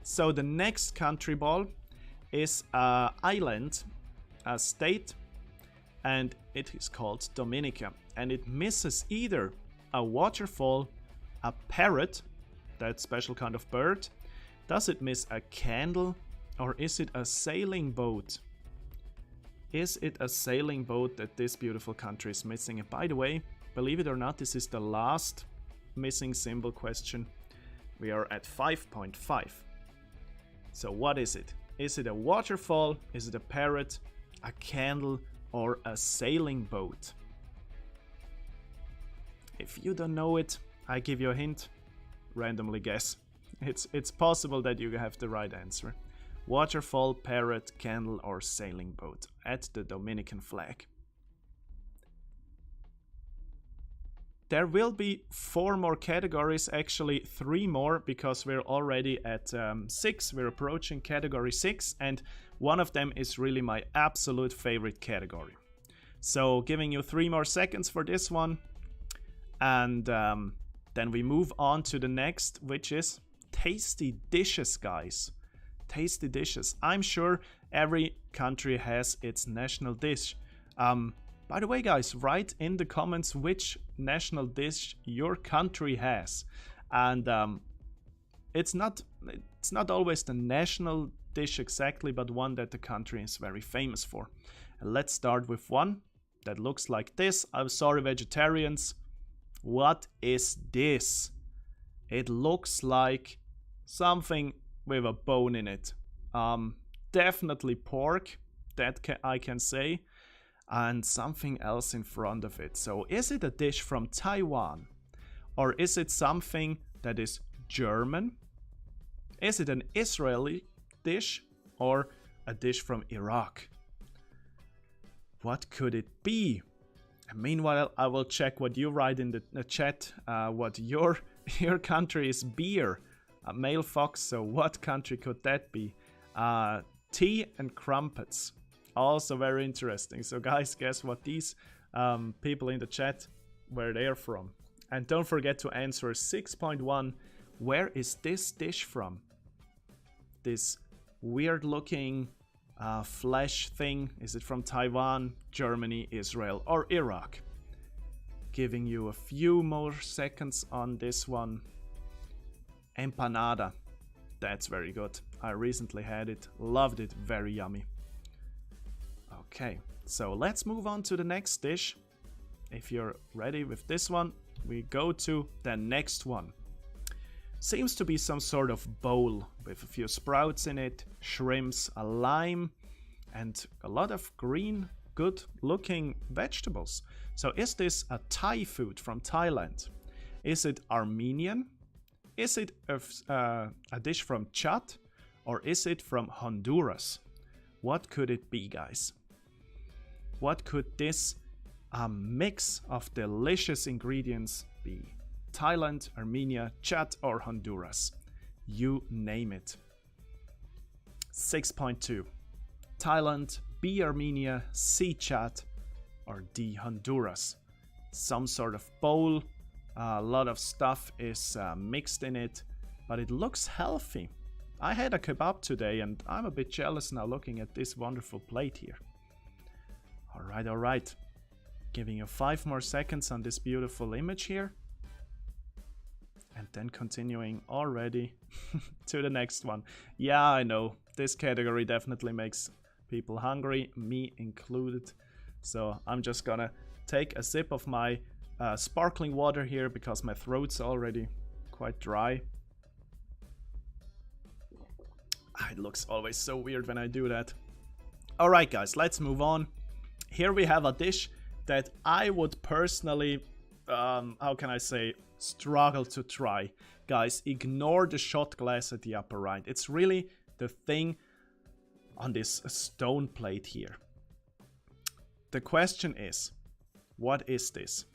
So the next country ball is an island, a state, and it is called Dominica. And it misses either a waterfall, a parrot, that special kind of bird. Does it miss a candle, or is it a sailing boat? Is it a sailing boat that this beautiful country is missing? And by the way, believe it or not, this is the last missing symbol question. We are at 5.5. So what is it? Is it a waterfall? Is it a parrot, a candle, or a sailing boat? If you don't know it, I give you a hint. Randomly guess. It's possible that you have the right answer. Waterfall, parrot, candle, or sailing boat at the Dominican flag. There will be 4 more categories, actually 3 more, because we're already at 6. We're approaching category 6, and one of them is really my absolute favorite category. So giving you 3 more seconds for this one, and then we move on to the next, which is tasty dishes, guys. Tasty dishes. I'm sure every country has its national dish. By the way, guys, write in the comments which national dish your country has. And it's not always the national dish exactly, but one that the country is very famous for. And let's start with one that looks like this. I'm sorry, vegetarians. What is this? It looks like something with a bone in it. Definitely pork, that I can say. And something else in front of it. So is it a dish from Taiwan? Or is it something that is German? Is it an Israeli dish or a dish from Iraq? What could it be? And meanwhile, I will check what you write in the chat. What your country is beer. A male fox, so what country could that be? Tea and crumpets. Also very interesting. So guys, guess what these people in the chat, where they're from. And don't forget to answer 6.1. Where is this dish from? This weird looking flesh thing. Is it from Taiwan, Germany, Israel, or Iraq? Giving you a few more seconds on this one. Empanada. That's very good. I recently had it. Loved it. Very yummy. Okay, so let's move on to the next dish. If you're ready with this one, we go to the next one. Seems to be some sort of bowl with a few sprouts in it, shrimps, a lime, and a lot of green, good looking vegetables. So is this a Thai food from Thailand? Is it Armenian? Is it a dish from Chad? Or is it from Honduras? What could it be, guys? What could this mix of delicious ingredients be? Thailand, Armenia, Chad, or Honduras? You name it. 6.2. Thailand, B, Armenia, C, Chad, or D, Honduras. Some sort of bowl. A lot of stuff is mixed in it, but it looks healthy. I had a kebab today and I'm a bit jealous now looking at this wonderful plate here. Alright. Giving you 5 more seconds on this beautiful image here. And then continuing already to the next one. Yeah, I know, this category definitely makes People hungry, me included. So I'm just gonna take a sip of my sparkling water here because my throat's already quite dry. It looks always so weird when I do that. Alright guys, let's move on. Here we have a dish that I would personally, how can I say, struggle to try. Guys, ignore the shot glass at the upper right. It's really the thing on this stone plate here. The question is, what is this?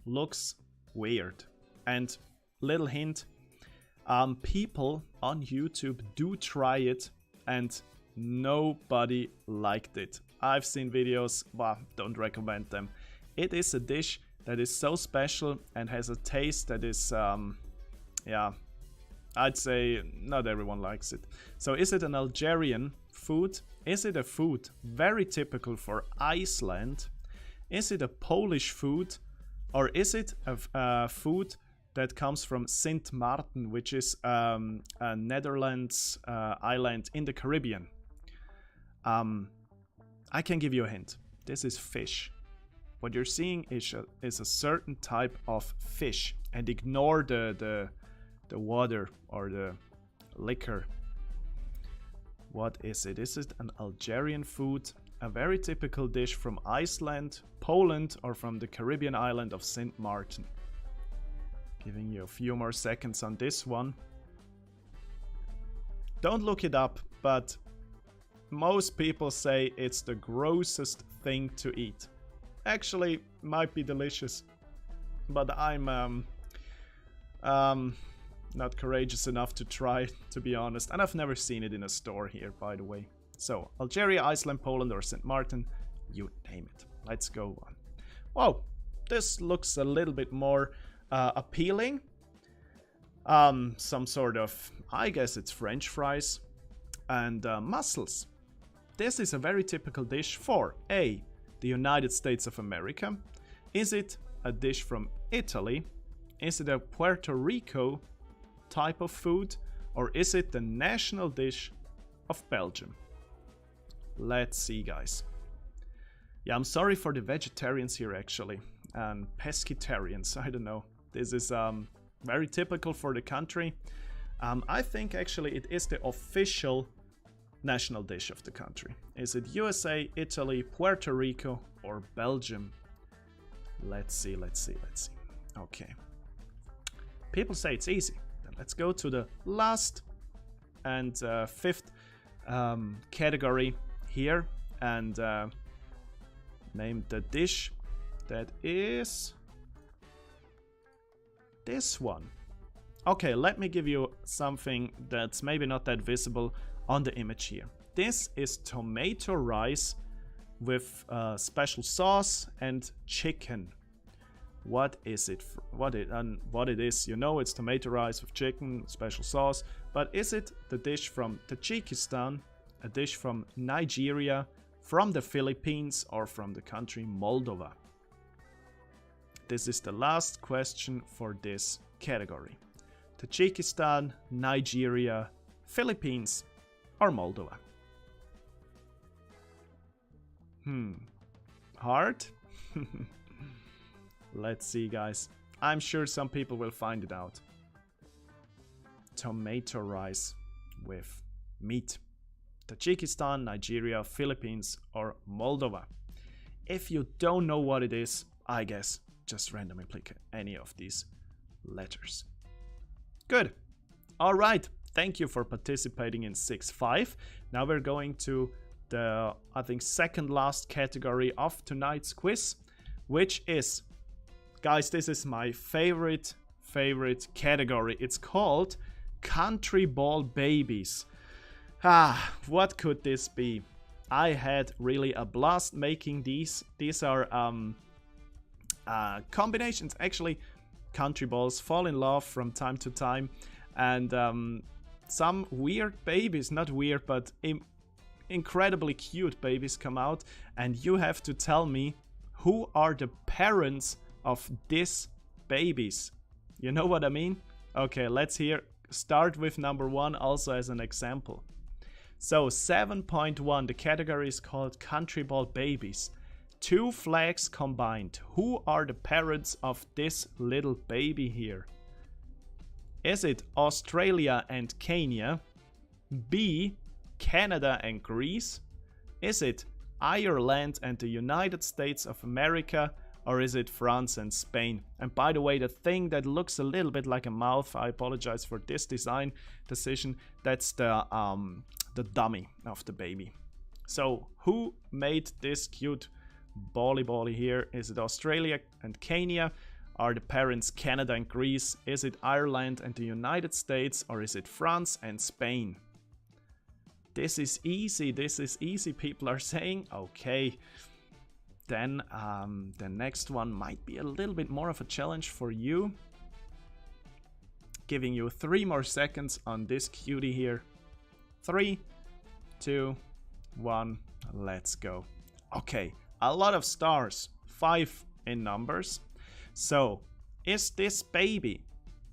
Looks weird. And little hint, people on YouTube do try it and nobody liked it. I've seen videos, but don't recommend them. It is a dish that is so special and has a taste that is, yeah, I'd say not everyone likes it. So is it an Algerian food? Is it a food very typical for Iceland? Is it a Polish food? Or is it a food that comes from Sint Maarten, which is a Netherlands island in the Caribbean? I can give you a hint. This is fish. What you're seeing is a certain type of fish, and ignore the water or the liquor. What is it? Is it an Algerian food? A very typical dish from Iceland, Poland, or from the Caribbean island of Sint Maarten? Giving you a few more seconds on this one. Don't look it up, but most people say it's the grossest thing to eat. Actually, might be delicious, but I'm not courageous enough to try, to be honest. And I've never seen it in a store here, by the way. So, Algeria, Iceland, Poland, or Sint Maarten, you name it. Let's go on. Whoa, this looks a little bit more appealing. Some sort of, I guess it's French fries and mussels. This is a very typical dish for A, the United States of America. Is it a dish from Italy? Is it a Puerto Rico type of food? Or is it the national dish of Belgium? Let's see, guys. Yeah, I'm sorry for the vegetarians here, actually. And pescatarians, I don't know. This is very typical for the country. I think, actually, it is the official national dish of the country. Is it USA, Italy, Puerto Rico, or Belgium? Let's see, let's see, let's see. Okay. People say it's easy. Then let's go to the last and fifth category here and name the dish that is this one. Okay, let me give you something that's maybe not that visible on the image here. This is tomato rice with special sauce and chicken. What is it? What it is? You know, it's tomato rice with chicken, special sauce. But is it the dish from Tajikistan, a dish from Nigeria, from the Philippines, or from the country Moldova? This is the last question for this category. Tajikistan, Nigeria, Philippines, or Moldova? Hard? Let's see, guys. I'm sure some people will find it out. Tomato rice with meat. Tajikistan, Nigeria, Philippines, or Moldova? If you don't know what it is, I guess just randomly pick any of these letters. Good. All right. Thank you for participating in 6-5. Now we're going to the, I think, second last category of tonight's quiz, which is, guys, this is my favorite category. It's called Countryball babies. What could this be? I had really a blast making these. These are combinations. Actually, Countryballs fall in love from time to time, and some weird babies, not weird, but incredibly cute babies come out, and you have to tell me who are the parents of these babies. You know what I mean? Okay, let's start with number one also as an example. So 7.1, the category is called Countryball babies. 2 flags combined. Who are the parents of this little baby here? Is it Australia and Kenya? B, Canada and Greece? Is it Ireland and the United States of America? Or is it France and Spain? And by the way, the thing that looks a little bit like a mouth, I apologize for this design decision, that's the dummy of the baby. So who made this cute bally here? Is it Australia and Kenya? Are the parents Canada and Greece? Is it Ireland and the United States? Or is it France and Spain? This is easy, people are saying. Okay. Then the next one might be a little bit more of a challenge for you. Giving you 3 more seconds on this cutie here. 3, 2, 1, let's go. Okay, a lot of stars, 5 in numbers. So, is this baby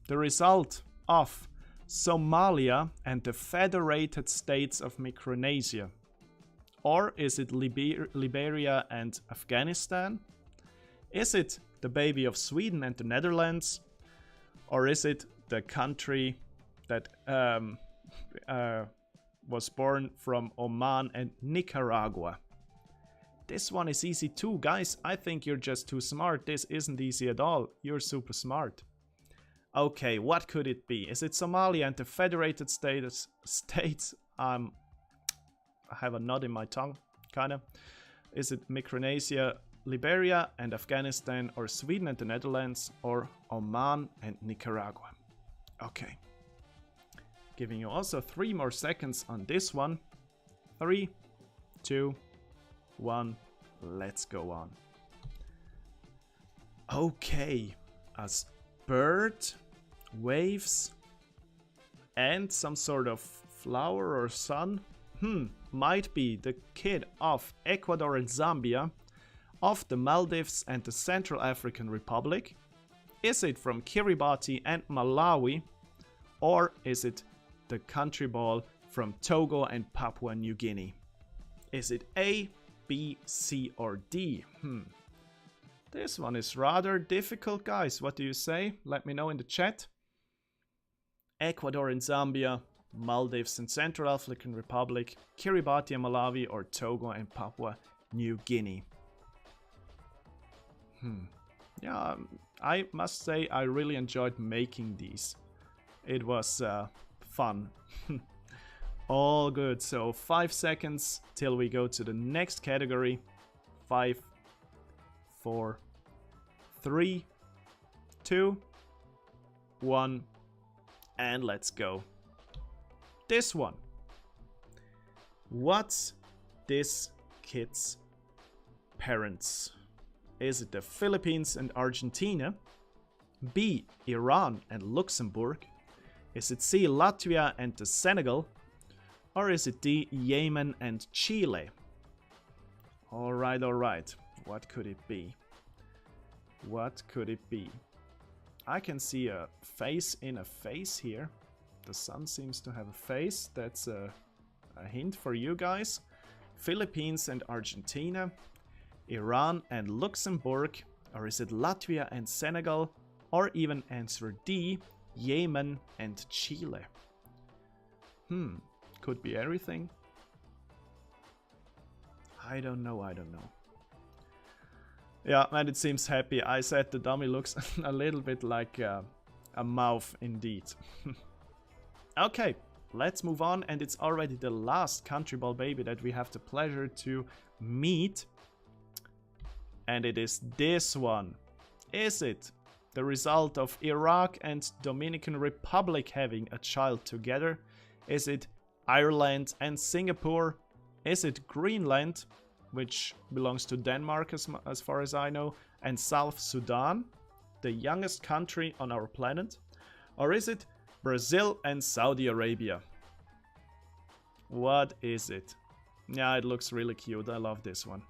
the result of Somalia and the Federated States of Micronesia? Or is it Liberia and Afghanistan? Is it the baby of Sweden and the Netherlands? Or is it the country that was born from Oman and Nicaragua? This one is easy too, guys. I think you're just too smart. This isn't easy at all. You're super smart. Okay, what could it be? Is it Somalia and the Federated States? I have a knot in my tongue, kinda. Is it Micronesia, Liberia and Afghanistan, or Sweden and the Netherlands, or Oman and Nicaragua? Okay. Giving you also 3 more seconds on this one. 3, 2, 1, let's go on. Okay, a bird, waves, and some sort of flower or sun. Might be the kid of Ecuador and Zambia, of the Maldives and the Central African Republic. Is it from Kiribati and Malawi? Or is it the Countryball from Togo and Papua New Guinea? Is it A, B, C, or D? This one is rather difficult, guys. What do you say? Let me know in the chat. Ecuador and Zambia, Maldives and Central African Republic, Kiribati and Malawi, or Togo and Papua New Guinea. Yeah, I must say I really enjoyed making these. It was fun. All good. So 5 seconds till we go to the next category. 5, 4, 3, 2, 1, and let's go. This one. What's this kid's parents? Is it the Philippines and Argentina? B, Iran and Luxembourg? Is it C, Latvia and the Senegal? Or is it D, Yemen and Chile? Alright. What could it be? What could it be? I can see a face in a face here. The sun seems to have a face. That's a hint for you guys. Philippines and Argentina, Iran and Luxembourg, or is it Latvia and Senegal, or even answer D, Yemen and Chile? Could be everything. I don't know. Yeah, and it seems happy. I said the dummy looks a little bit like a mouth indeed. Okay, let's move on, and it's already the last Countryball baby that we have the pleasure to meet. And it is this one. Is it the result of Iraq and Dominican Republic having a child together? Is it Ireland and Singapore? Is it Greenland, which belongs to Denmark as far as I know, and South Sudan, the youngest country on our planet? Or is it Brazil and Saudi Arabia? What is it? Yeah, it looks really cute. I love this one.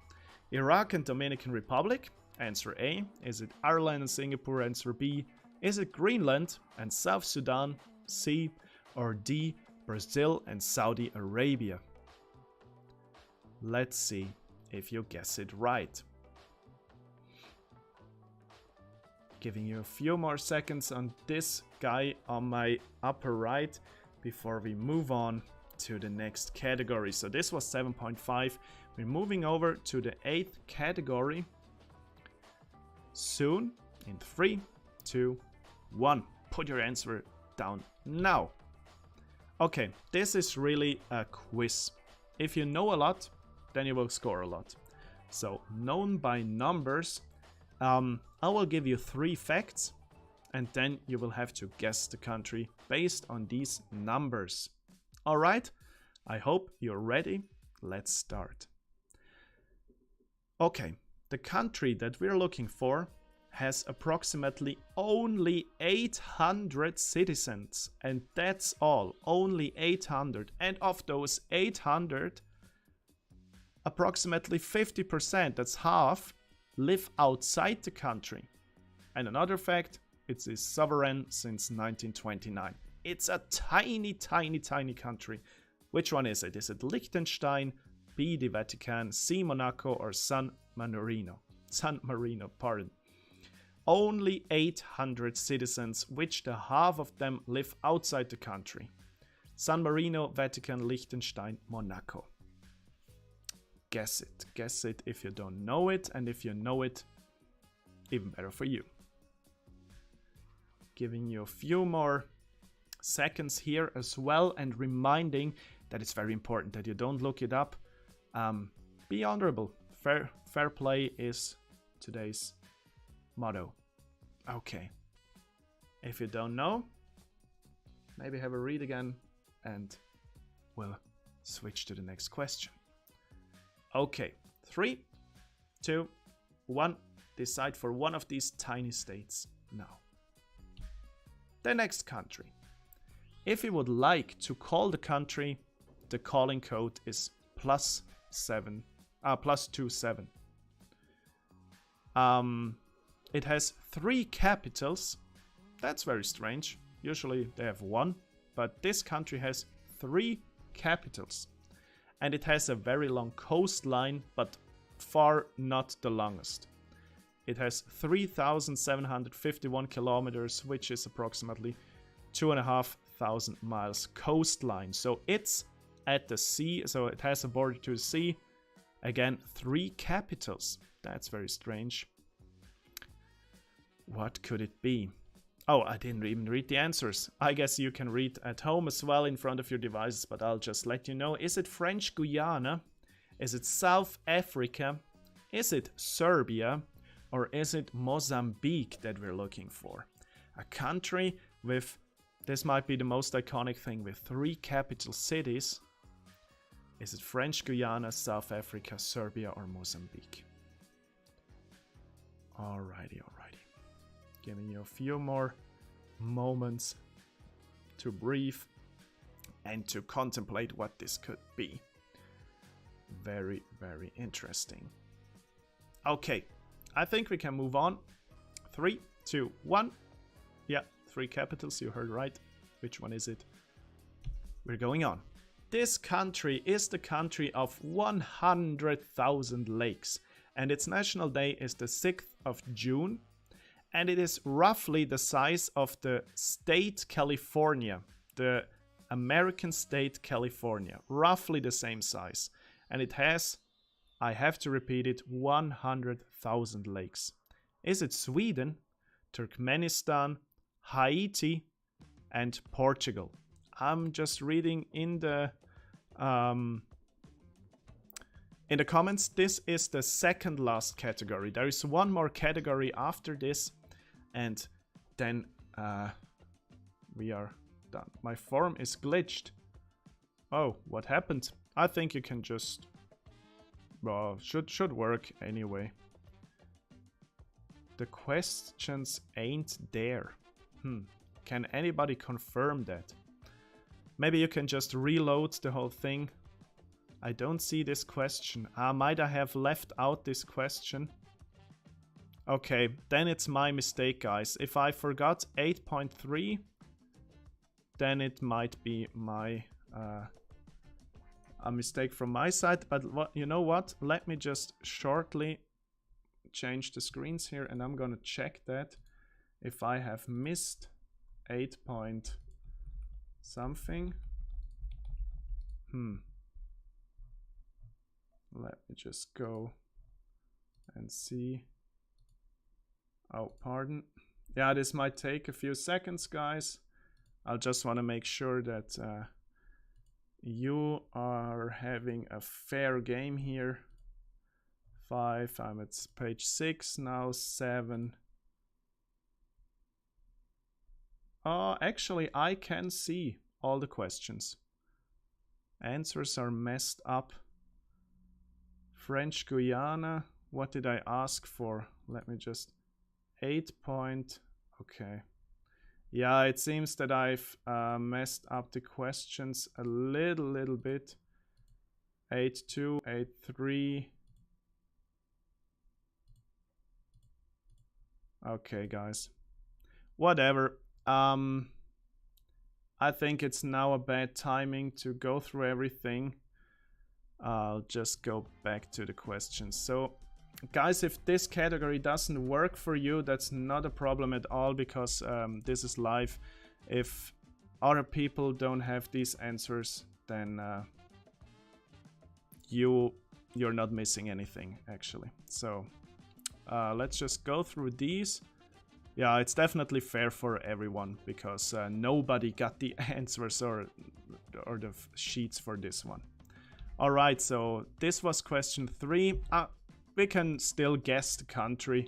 Iraq and Dominican Republic? Answer A. Is it Ireland and Singapore? Answer B. Is it Greenland and South Sudan? C. Or D. Brazil and Saudi Arabia. Let's see if you guess it right. Giving you a few more seconds on this guy on my upper right before we move on to the next category. So this was 7.5. We're moving over to the 8th category soon in 3, 2, 1. Put your answer down now. Okay, this is really a quiz. If you know a lot, then you will score a lot. So known by numbers. I will give you 3 facts and then you will have to guess the country based on these numbers. Alright, I hope you're ready. Let's start. Okay, the country that we're looking for has approximately only 800 citizens, and that's all, only 800. And of those 800, approximately 50%, that's half, live outside the country. And another fact, it is sovereign since 1929. It's a tiny, tiny, tiny country. Which one is it? Is it Liechtenstein, B, the Vatican, C, Monaco, or San Marino? San Marino, pardon. Only 800 citizens, which the half of them live outside the country. San Marino, Vatican, Liechtenstein, Monaco. Guess it if you don't know it, and if you know it, even better for you. Giving you a few more seconds here as well, and reminding that it's very important that you don't look it up. Be honorable. Fair play is today's motto. Okay. If you don't know, maybe have a read again and we'll switch to the next question. Okay, 3, 2, 1. Decide for one of these tiny states now. The next country. If you would like to call the country, the calling code is +27. It has 3 capitals. That's very strange. Usually they have 1, but this country has 3 capitals. And it has a very long coastline, but far not the longest. It has 3,751 kilometers, which is approximately 2,500 miles coastline. So it's at the sea, so it has a border to the sea. Again, 3 capitals. That's very strange. What could it be? Oh, I didn't even read the answers. I guess you can read at home as well in front of your devices, but I'll just let you know. Is it French Guiana? Is it South Africa? Is it Serbia? Or is it Mozambique that we're looking for? A country with, this might be the most iconic thing, with 3 capital cities. Is it French Guiana, South Africa, Serbia, or Mozambique? Alrighty. Giving you a few more moments to breathe and to contemplate what this could be. Very, very interesting. Okay, I think we can move on. 3, 2, 1. Yeah, 3 capitals, you heard right. Which one is it? We're going on. This country is the country of 100,000 lakes, and its national day is the 6th of June. And it is roughly the size of the state California, the American state California, roughly the same size. And it has, I have to repeat it, 100,000 lakes. Is it Sweden, Turkmenistan, Haiti, and Portugal? I'm just reading in the comments. This is the second last category. There is one more category after this. And then we are done. My form is glitched. Oh, what happened? I think you can just... Well, should work anyway. The questions ain't there. Can anybody confirm that? Maybe you can just reload the whole thing. I don't see this question. Might I have left out this question? Okay, then it's my mistake, guys. If I forgot 8.3, then it might be my a mistake from my side. But you know what? Let me just shortly change the screens here, and I'm gonna check that if I have missed 8 point something. Let me just go and see. Oh, pardon. Yeah, this might take a few seconds, guys. I'll just want to make sure that you are having a fair game here. 5, I'm at page 6 now, 7. Oh, actually, I can see all the questions. Answers are messed up. French Guiana, what did I ask for? Let me just... 8 point, okay. Yeah, it seems that I've messed up the questions a little bit. 8-2, 8-3. Okay, guys. Whatever. I think it's now a bad timing to go through everything. I'll just go back to the questions. So, guys, if this category doesn't work for you, that's not a problem at all, because this is live. If other people don't have these answers, then you're not missing anything, actually. So let's just go through these. Yeah, it's definitely fair for everyone, because nobody got the answers or the sheets for this one. Alright, so this was question 3. We can still guess the country.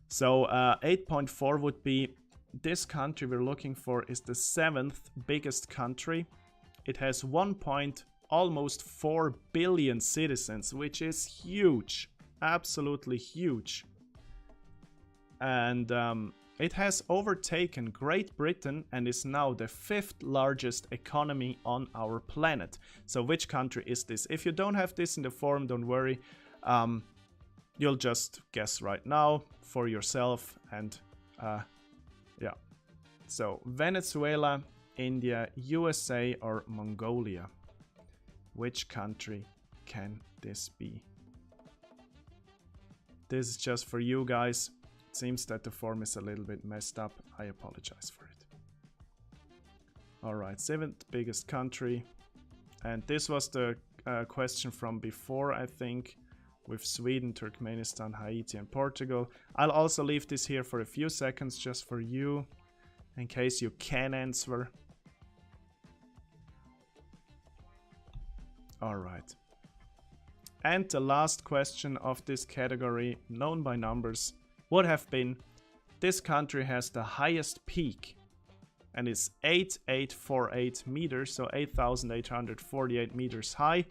So 8.4 would be, this country we're looking for is the 7th biggest country. It has almost 4 billion citizens, which is huge, absolutely huge. And it has overtaken Great Britain and is now the 5th largest economy on our planet. So which country is this? If you don't have this in the forum, don't worry. You'll just guess right now for yourself, and yeah. So Venezuela, India, USA, or Mongolia? Which country can this be? This is just for you guys. It seems that the form is a little bit messed up. I apologize for it. Alright, 7th biggest country. And this was the question from before, I think, with Sweden, Turkmenistan, Haiti, and Portugal. I'll also leave this here for a few seconds just for you, in case you can answer. Alright. And the last question of this category, known by numbers, would have been, this country has the highest peak, and it's 8848 meters, so 8,848 meters high.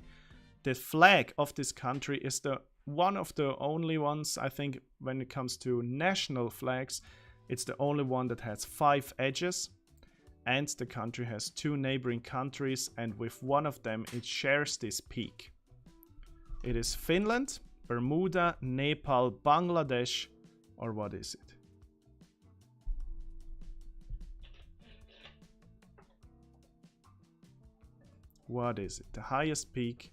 The flag of this country is one of the only ones, I think, when it comes to national flags, it's the only one that has 5 edges. And the country has 2 neighboring countries, and with one of them it shares this peak. It is Finland, Bermuda, Nepal, Bangladesh, or what is it? What is it? The highest peak.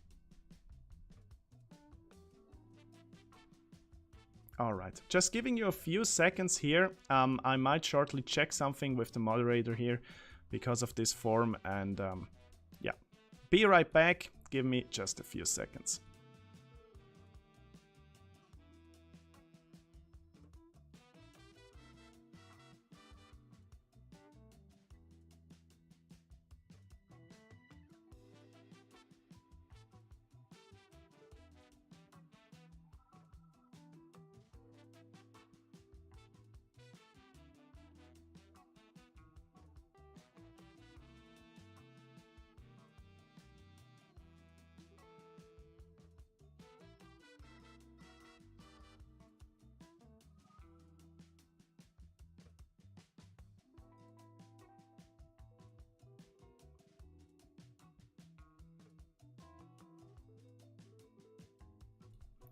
Alright, just giving you a few seconds here. I might shortly check something with the moderator here because of this form, and yeah. Be right back, give me just a few seconds.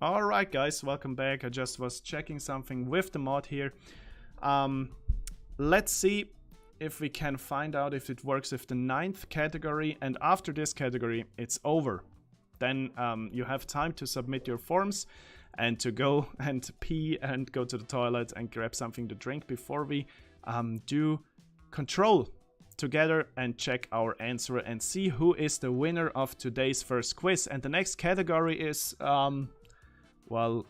Alright guys, welcome back. I just was checking something with the mod here. Let's see. if we can find out if it works with the 9th category, and after this category it's over. Then you have time to submit your forms and to go and pee and go to the toilet and grab something to drink before we do control together and check our answer and see who is the winner of today's first quiz. And the next category is, well,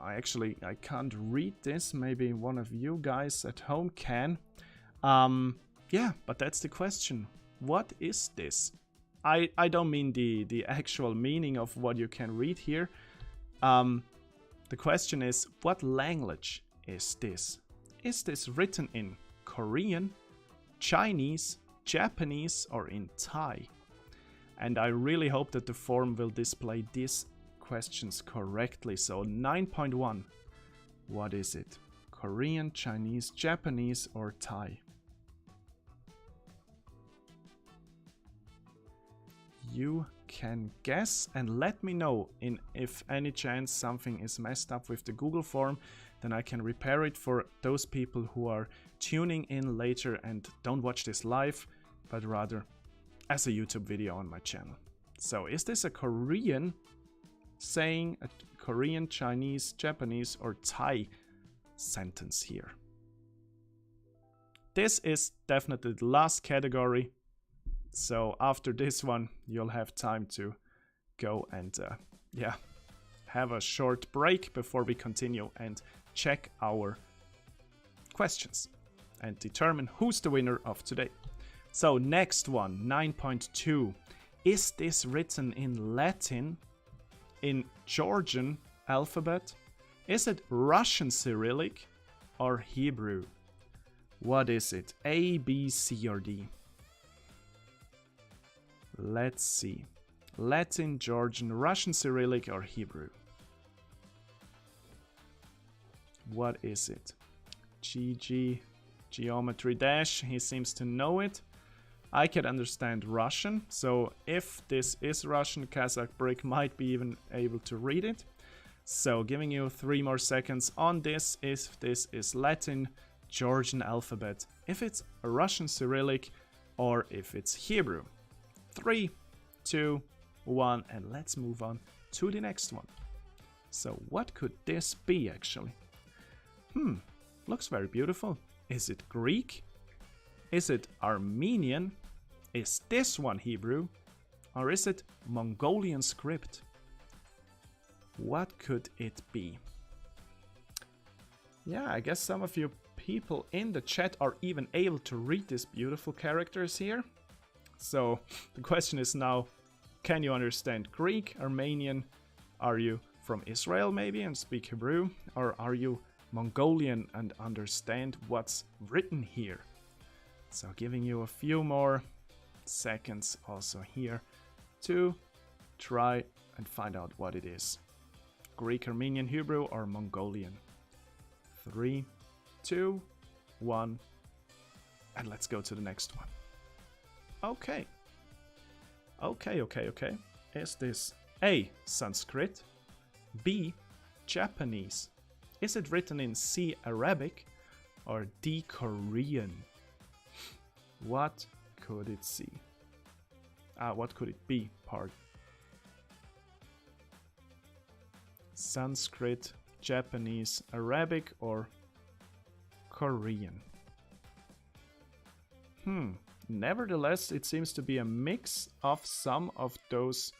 I can't read this. Maybe one of you guys at home can. Yeah, but that's the question. What is this? I don't mean the actual meaning of what you can read here. The question is, what language is this? Is this written in Korean, Chinese, Japanese, or in Thai? And I really hope that the form will display these questions correctly. So 9.1, what is it? Korean, Chinese, Japanese, or Thai? You can guess and let me know if any chance something is messed up with the Google form, then I can repair it for those people who are tuning in later and don't watch this live, but rather as a YouTube video on my channel. So is this a Korean saying, a Korean, Chinese, Japanese, or Thai sentence here? This is definitely the last category. So after this one, you'll have time to go and yeah, have a short break before we continue and check our questions and determine who's the winner of today. So next one, 9.2. Is this written in Latin, in Georgian alphabet? Is it Russian Cyrillic or Hebrew? What is it? A, B, C, or D? Let's see. Latin, Georgian, Russian Cyrillic, or Hebrew? What is it? GG, Geometry Dash, he seems to know it. I can understand Russian, so if this is Russian, Kazakh Brick might be even able to read it. So giving you 3 more seconds on this, if this is Latin, Georgian alphabet, if it's a Russian Cyrillic, or if it's Hebrew. 3, 2, 1, and let's move on to the next one. So what could this be actually? Looks very beautiful. Is it Greek? Is it Armenian? Is this one Hebrew? Or is it Mongolian script? What could it be? Yeah, I guess some of you people in the chat are even able to read these beautiful characters here. So the question is now, can you understand Greek, Armenian? Are you from Israel maybe and speak Hebrew? Or are you Mongolian and understand what's written here? So giving you a few more seconds also here to try and find out what it is. Greek, Armenian, Hebrew, or Mongolian? 3, 2, 1, and let's go to the next one. Okay. Is this A, Sanskrit, B, Japanese? Is it written in C, Arabic, or D, Korean? What could it see? What could it be? Pardon. Sanskrit, Japanese, Arabic, or Korean? Nevertheless, it seems to be a mix of some of those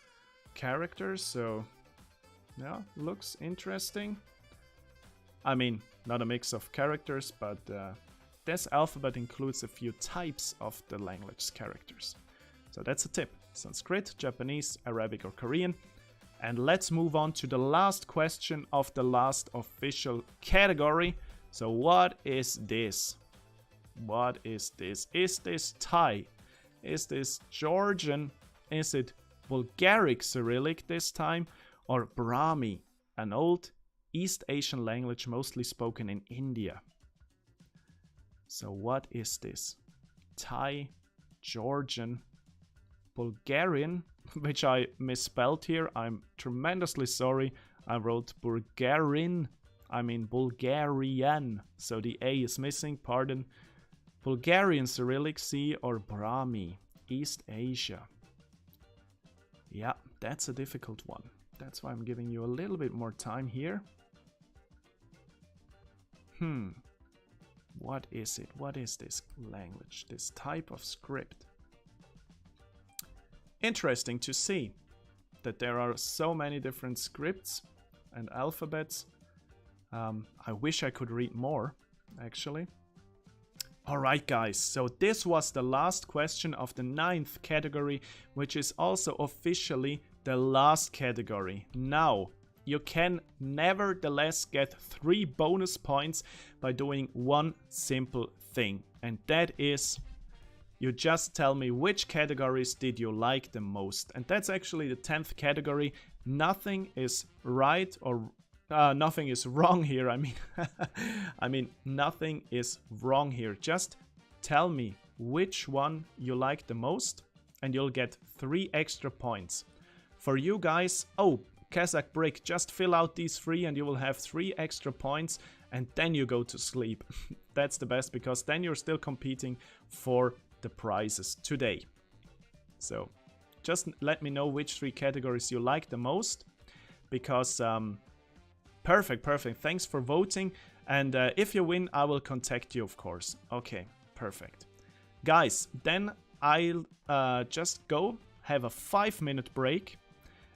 characters, so yeah, looks interesting. I mean, not a mix of characters, but this alphabet includes a few types of the language characters. So that's a tip. Sanskrit, Japanese, Arabic, or Korean. And let's move on to the last question of the last official category. So what is this? What is this? Is this Thai? Is this Georgian? Is it Bulgaric Cyrillic this time? Or Brahmi, an old East Asian language mostly spoken in India? So what is this? Thai, Georgian, Bulgarian, which I misspelled here. I'm tremendously sorry. I wrote Bulgarian. I mean Bulgarian. So the A is missing, pardon. Bulgarian Cyrillic C or Brahmi, East Asia. Yeah, that's a difficult one. That's why I'm giving you a little bit more time here. What is it? What is this language? This type of script? Interesting to see that there are so many different scripts and alphabets. I wish I could read more, actually. Alright guys, so this was the last question of the 9th category, which is also officially the last category. Now, you can nevertheless get 3 bonus points by doing one simple thing. And that is, you just tell me which categories did you like the most. And that's actually the 10th category. Nothing is right or nothing is wrong here. I mean, nothing is wrong here. Just tell me which one you like the most and you'll get 3 extra points. For you guys, oh, Kazakh Brick, just fill out these 3 and you will have 3 extra points and then you go to sleep. That's the best, because then you're still competing for the prizes today. So just let me know which 3 categories you like the most, because perfect. Thanks for voting. And if you win, I will contact you, of course. Okay, perfect. Guys, then I'll just go have a 5-minute break.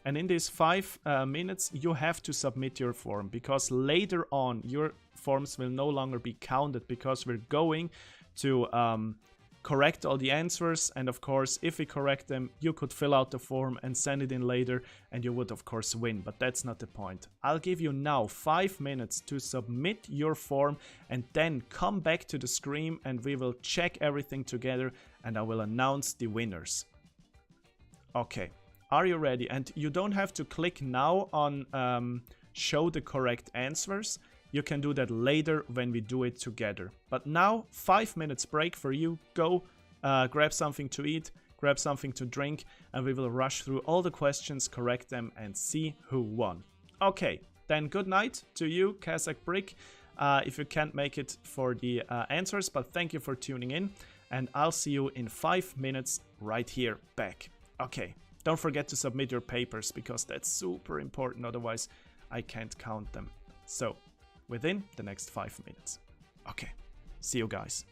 And in these 5 minutes, you have to submit your form, because later on your forms will no longer be counted, because we're going to correct all the answers. And of course, if we correct them, you could fill out the form and send it in later and you would of course win. But that's not the point. I'll give you now 5 minutes to submit your form and then come back to the screen and we will check everything together and I will announce the winners. Okay. Are you ready? And you don't have to click now on show the correct answers. You can do that later when we do it together. But now, 5 minutes break for you. Go grab something to eat, grab something to drink, and we will rush through all the questions, correct them, and see who won. Okay, then good night to you, Kazakh Brick, if you can't make it for the answers, but thank you for tuning in, and I'll see you in 5 minutes right here back. Okay. Don't forget to submit your papers, because that's super important, otherwise I can't count them. So, within the next 5 minutes. Okay, see you guys.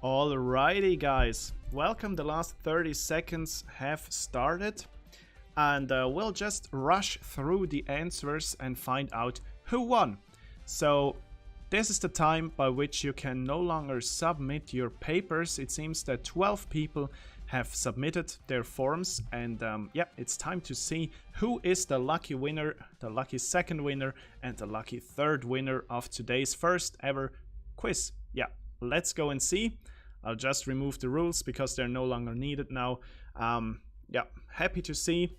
Alrighty guys, welcome. The last 30 seconds have started and we'll just rush through the answers and find out who won. So this is the time by which you can no longer submit your papers. It seems that 12 people have submitted their forms and yeah, it's time to see who is the lucky winner, the lucky second winner and the lucky third winner of today's first ever quiz. Yeah, let's go and see. I'll just remove the rules because they're no longer needed now. Yeah, happy to see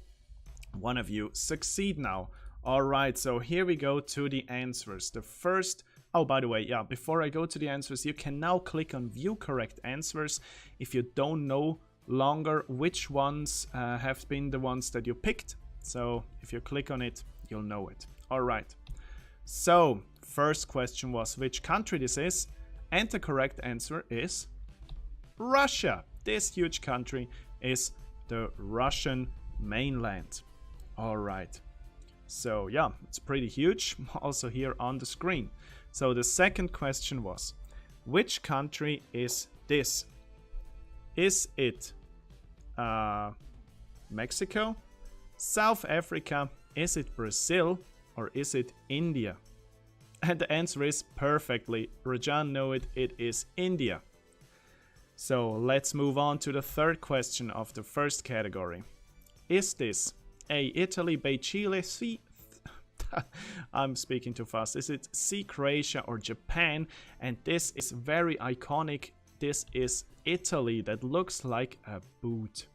one of you succeed now. Alright, so here we go to the answers. The first, oh by the way, yeah, before I go to the answers, you can now click on view correct answers if you don't know longer which ones have been the ones that you picked. So if you click on it, you'll know it. Alright, so first question was which country this is, and the correct answer is Russia. This huge country is the Russian mainland. Alright, so yeah, it's pretty huge, also here on the screen. So the second question was, which country is this? Is it Mexico, South Africa, is it Brazil, or is it India? And the answer is perfectly, Rajan know it, it is India. So let's move on to the third question of the first category. Is this A, Italy, B, Chile, C, I'm speaking too fast. Is it C, Croatia, or Japan? And this is very iconic. This is Italy. That looks like a boot.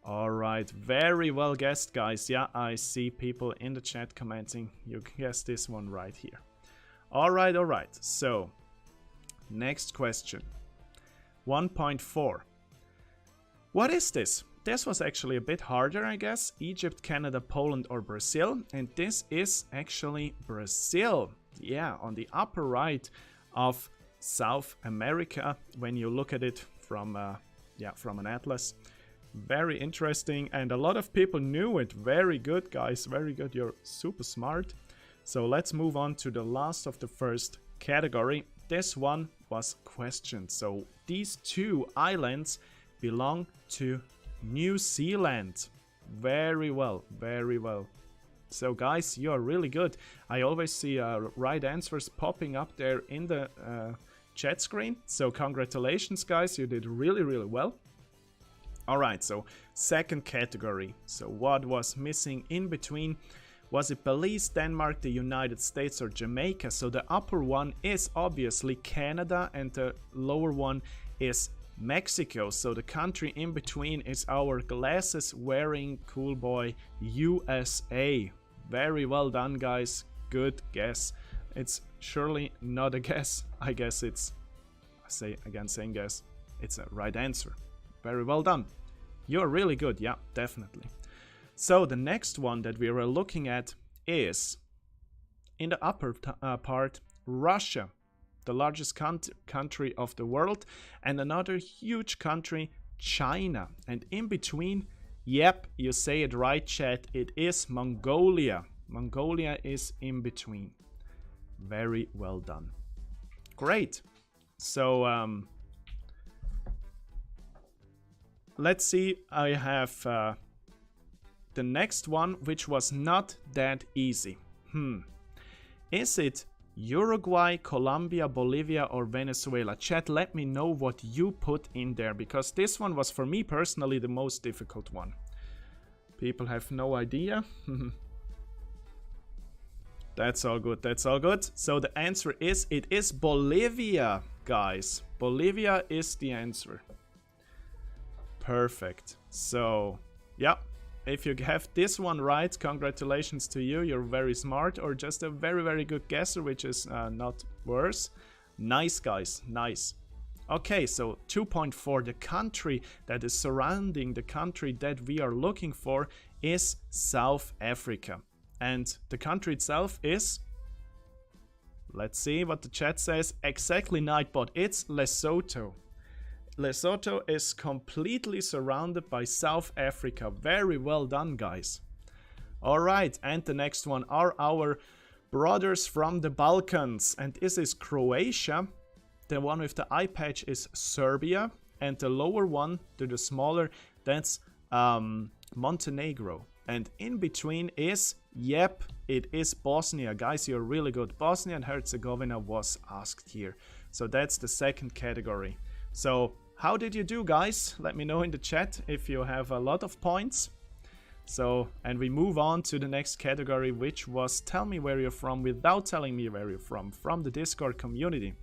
Alright, very well guessed guys. Yeah, I see people in the chat commenting. You guessed this one right here. Alright. So, next question. 1.4. What is this? This was actually a bit harder, I guess. Egypt, Canada, Poland, or Brazil. And this is actually Brazil. Yeah, on the upper right of South America, when you look at it from from an atlas. Very interesting, and a lot of people knew it. Very good, guys. Very good. You're super smart. So let's move on to the last of the first category. This one was questioned. So these two islands belong to New Zealand. Very well, very well. So guys, you are really good. I always see right answers popping up there in the chat screen. So congratulations guys, you did really, really well. Alright, so second category. So what was missing in between? Was it Belize, Denmark, the United States, or Jamaica? So the upper one is obviously Canada and the lower one is Mexico. So the country in between is our glasses wearing cool boy USA. Very well done guys, good guess. It's surely not a guess. I guess it's, saying guess, it's a right answer. Very well done. You're really good, yeah, definitely. So the next one that we were looking at is, in the upper part, Russia, the largest country of the world, and another huge country, China. And in between, yep, you say it right, chat, it is Mongolia. Mongolia is in between. Very well done. Great. So, let's see, I have the next one, which was not that easy. Is it Uruguay, Colombia, Bolivia, or Venezuela? Chat, let me know what you put in there, because this one was for me personally the most difficult one. People have no idea. That's all good, that's all good. So the answer is, it is Bolivia, guys. Bolivia is the answer. Perfect. So, yeah. If you have this one right, congratulations to you. You're very smart, or just a very, very good guesser, which is not worse. Nice, guys. Nice. Okay, so 2.4. The country that is surrounding the country that we are looking for is South Africa. And the country itself is, let's see what the chat says. Exactly, Nightbot. It's Lesotho. Lesotho is completely surrounded by South Africa. Very well done, guys. Alright, and the next one are our brothers from the Balkans. And this is Croatia. the one with the eye patch is Serbia, and the lower one, the smaller, that's Montenegro. And in between is, yep, it is Bosnia. Guys, you're really good. Bosnia and Herzegovina was asked here. So that's the second category. So how did you do, guys? Let me know in the chat if you have a lot of points. So, and we move on to the next category, which was tell me where you're from without telling me where you're from the Discord community.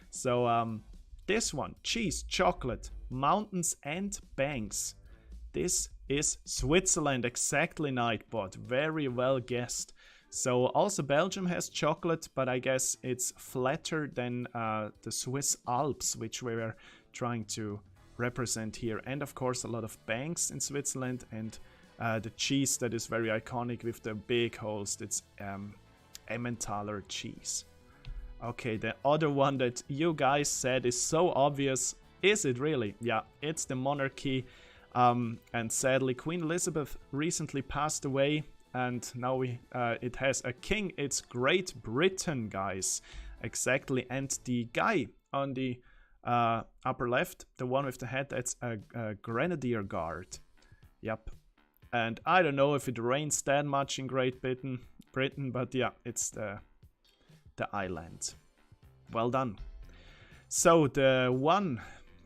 So this one, cheese, chocolate, mountains and banks. This is Switzerland, exactly, Nightbot. Very well guessed. So also Belgium has chocolate, but I guess it's flatter than the Swiss Alps, which we were trying to represent here. And of course a lot of banks in Switzerland, and the cheese that is very iconic with the big holes. It's Emmentaler cheese. Okay, the other one that you guys said is so obvious. Is it really? Yeah, it's the monarchy. And sadly, Queen Elizabeth recently passed away, and now it has a king. It's Great Britain, guys. Exactly. And the guy on the upper left, the one with the head, that's a Grenadier Guard. Yep. And I don't know if it rains that much in Great Britain, but yeah, it's the island. Well done. So the one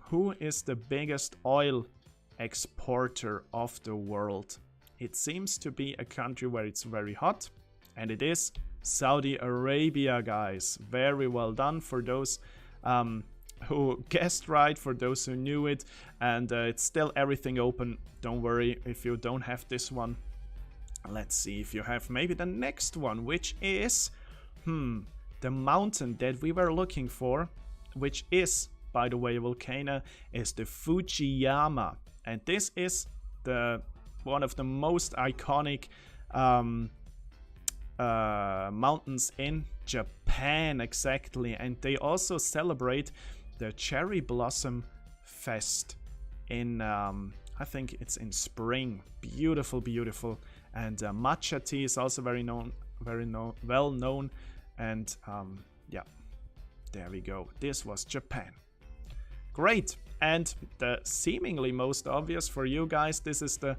who is the biggest oil exporter of the world? It seems to be a country where it's very hot, and it is Saudi Arabia, guys. Very well done for those who guessed right, for those who knew it, and it's still everything open. Don't worry if you don't have this one. Let's see if you have maybe the next one, which is the mountain that we were looking for, which is, by the way, a volcano, is the Fujiyama, and this is the one of the most iconic mountains in Japan, exactly. And they also celebrate the Cherry Blossom Fest in I think it's in spring. Beautiful, beautiful. And matcha tea is also very well known. And yeah, there we go. This was Japan. Great. And the seemingly most obvious for you guys, this is the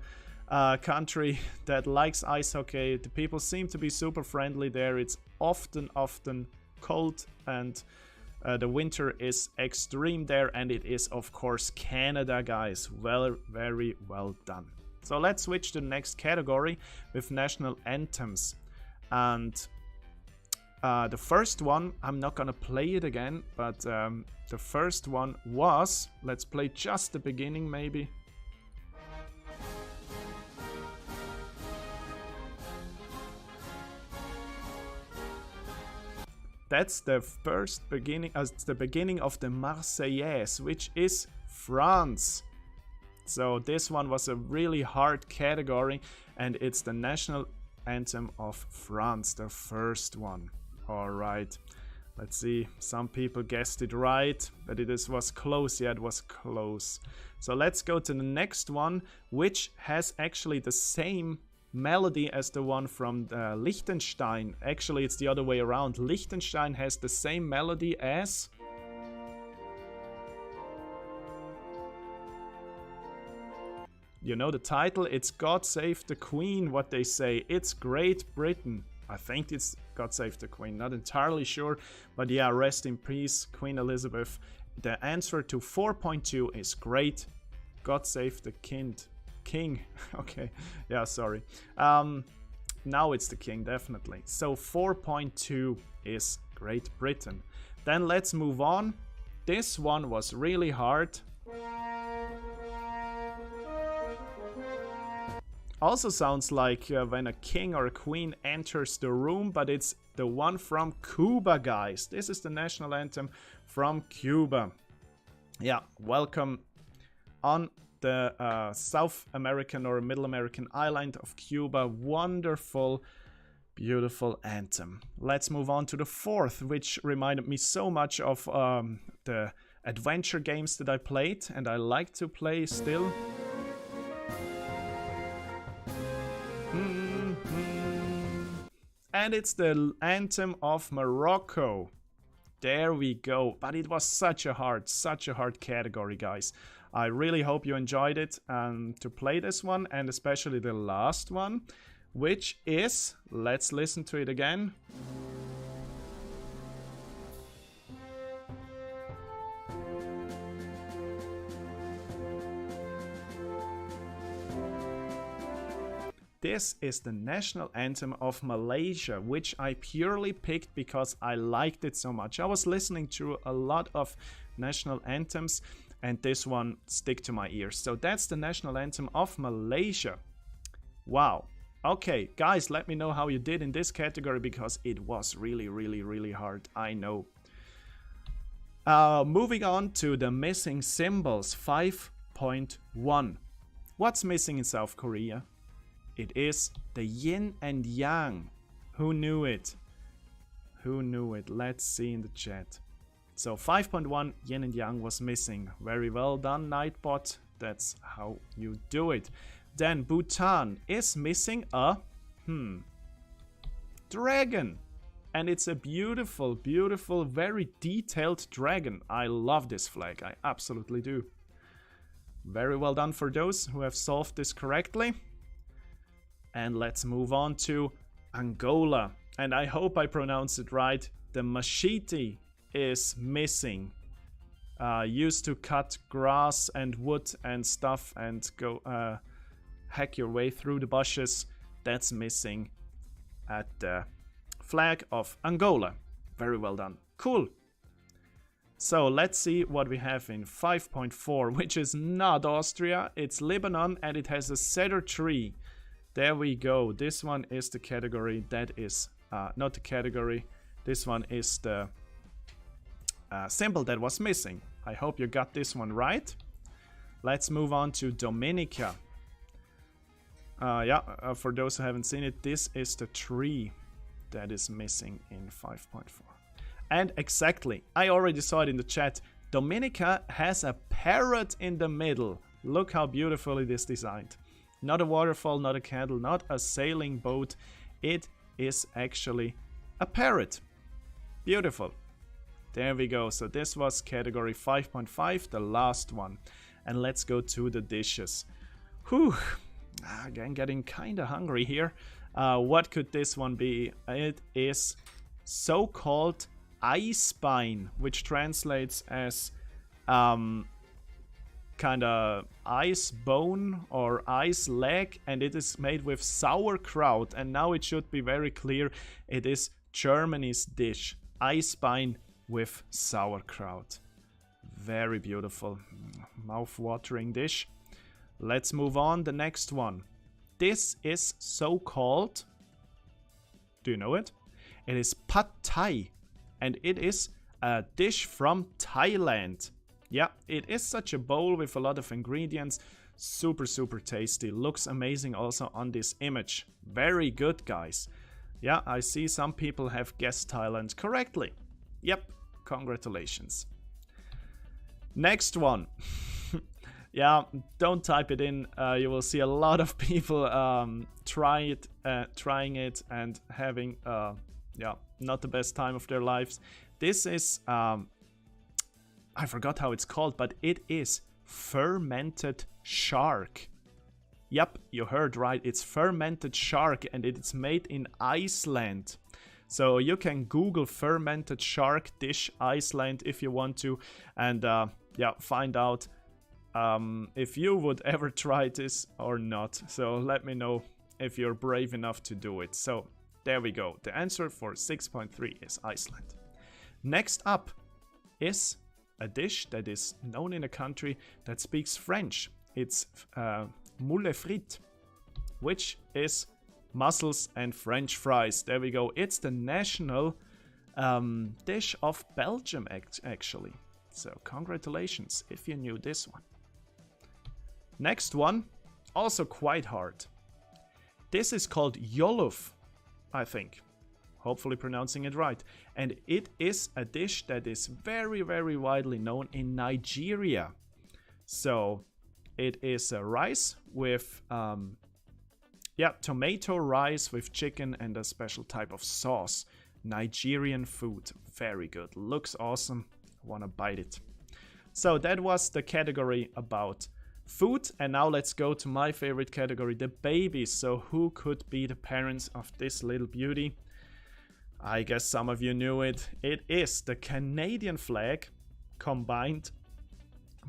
country that likes ice hockey. The people seem to be super friendly there. It's often cold, and the winter is extreme there, and it is of course Canada, guys. Well, very well done. So let's switch to the next category with national anthems. And the first one, I'm not gonna play it again, but the first one was, let's play just the beginning maybe. That's the first beginning, it's the beginning of the Marseillaise, which is France. So this one was a really hard category, and it's the national anthem of France, the first one. All right, let's see. Some people guessed it right, but was close. Yeah, it was close. So let's go to the next one, which has actually the same melody as the one from Liechtenstein. Actually, it's the other way around. Liechtenstein has the same melody as... You know the title? It's God Save the Queen, what they say. It's Great Britain. I think it's God Save the Queen, not entirely sure. But yeah, rest in peace, Queen Elizabeth. The answer to 4.2 is great. God Save the King. Okay, yeah, sorry. Now it's the king, definitely. So 4.2 is Great Britain. Then let's move on. This one was really hard. Also sounds like when a king or a queen enters the room, but it's the one from Cuba, guys. This is the national anthem from Cuba. Yeah, welcome on the South American or Middle American island of Cuba. Wonderful, beautiful anthem. Let's move on to the fourth, which reminded me so much of the adventure games that I played and I like to play still. And it's the anthem of Morocco. There we go. But it was such a hard category, guys. I really hope you enjoyed it to play this one, and especially the last one, which is, let's listen to it again. This is the national anthem of Malaysia, which I purely picked because I liked it so much. I was listening to a lot of national anthems, and this one stick to my ears. So that's the national anthem of Malaysia. Wow. Okay, guys, let me know how you did in this category, because it was really hard, I know. Moving on to the missing symbols, 5.1. What's missing in South Korea? It is the yin and yang. Who knew it? Who knew it? Let's see in the chat. So 5.1, yin and yang was missing. Very well done, Nightbot. That's how you do it. Then Bhutan is missing a dragon. And it's a beautiful, very detailed dragon. I love this flag. I absolutely do. Very well done for those who have solved this correctly. And let's move on to Angola. And I hope I pronounced it right. The machete is missing. Used to cut grass and wood and stuff and go hack your way through the bushes. That's missing at the flag of Angola. Very well done. Cool. So let's see what we have in 5.4, which is not Austria. It's Lebanon, and it has a cedar tree. There we go. This one is the category that is not the category. This one is the symbol that was missing. I hope you got this one right. Let's move on to Dominica. For those who haven't seen it, this is the tree that is missing in 5.4. And exactly, I already saw it in the chat. Dominica has a parrot in the middle. Look how beautiful it is designed. Not a waterfall, not a candle, not a sailing boat. It is actually a parrot. Beautiful. There we go. So this was category 5.5, the last one. And let's go to the dishes. Whew. Again, getting kind of hungry here. What could this one be? It is so-called Eisbein, which translates as kind of ice bone or ice leg, and it is made with sauerkraut. And now it should be very clear, it is Germany's dish, Eisbein with sauerkraut. Very beautiful, mouth-watering dish. Let's move on. The next one, this is so-called, do you know it? It is pad thai, and it is a dish from Thailand. Yeah, it is such a bowl with a lot of ingredients. Super tasty. Looks amazing also on this image. Very good, guys. Yeah, I see some people have guessed Thailand correctly. Yep, congratulations. Next one. Yeah, don't type it in. You will see a lot of people trying it and having not the best time of their lives. This is I forgot how it's called, but it is fermented shark. Yep, you heard right. It's fermented shark, and it's made in Iceland. So you can Google fermented shark dish Iceland if you want to, and find out if you would ever try this or not. So let me know if you're brave enough to do it. So there we go. The answer for 6.3 is Iceland. Next up is a dish that is known in a country that speaks French. It's moule frites, which is mussels and French fries. There we go. It's the national dish of Belgium, actually. So congratulations if you knew this one. Next one, also quite hard. This is called Jollof, I think. Hopefully pronouncing it right. And it is a dish that is very widely known in Nigeria. So it is a rice with tomato rice with chicken and a special type of sauce. Nigerian food. Very good. Looks awesome. I want to bite it. So that was the category about food. And now let's go to my favorite category, the babies. So who could be the parents of this little beauty? I guess some of you knew it. It is the Canadian flag combined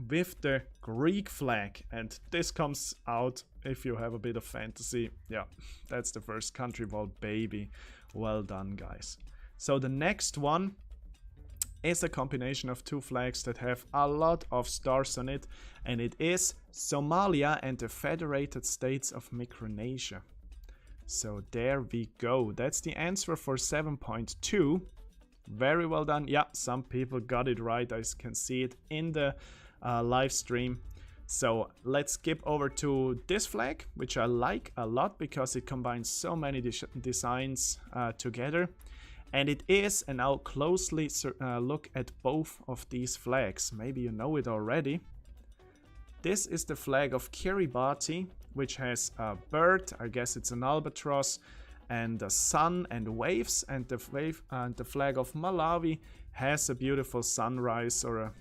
with the Greek flag. And this comes out if you have a bit of fantasy. Yeah, that's the first Countryball baby. Well done, guys. So the next one is a combination of two flags that have a lot of stars on it, and it is Somalia and the Federated States of Micronesia. So there we go. That's the answer for 7.2. Very well done. Yeah, some people got it right. I can see it in the live stream. So let's skip over to this flag, which I like a lot because it combines so many designs together. And it is, and I'll closely look at both of these flags. Maybe you know it already. This is the flag of Kiribati, which has a bird, I guess it's an albatross, and the sun and waves. And the flag of Malawi has a beautiful sunrise or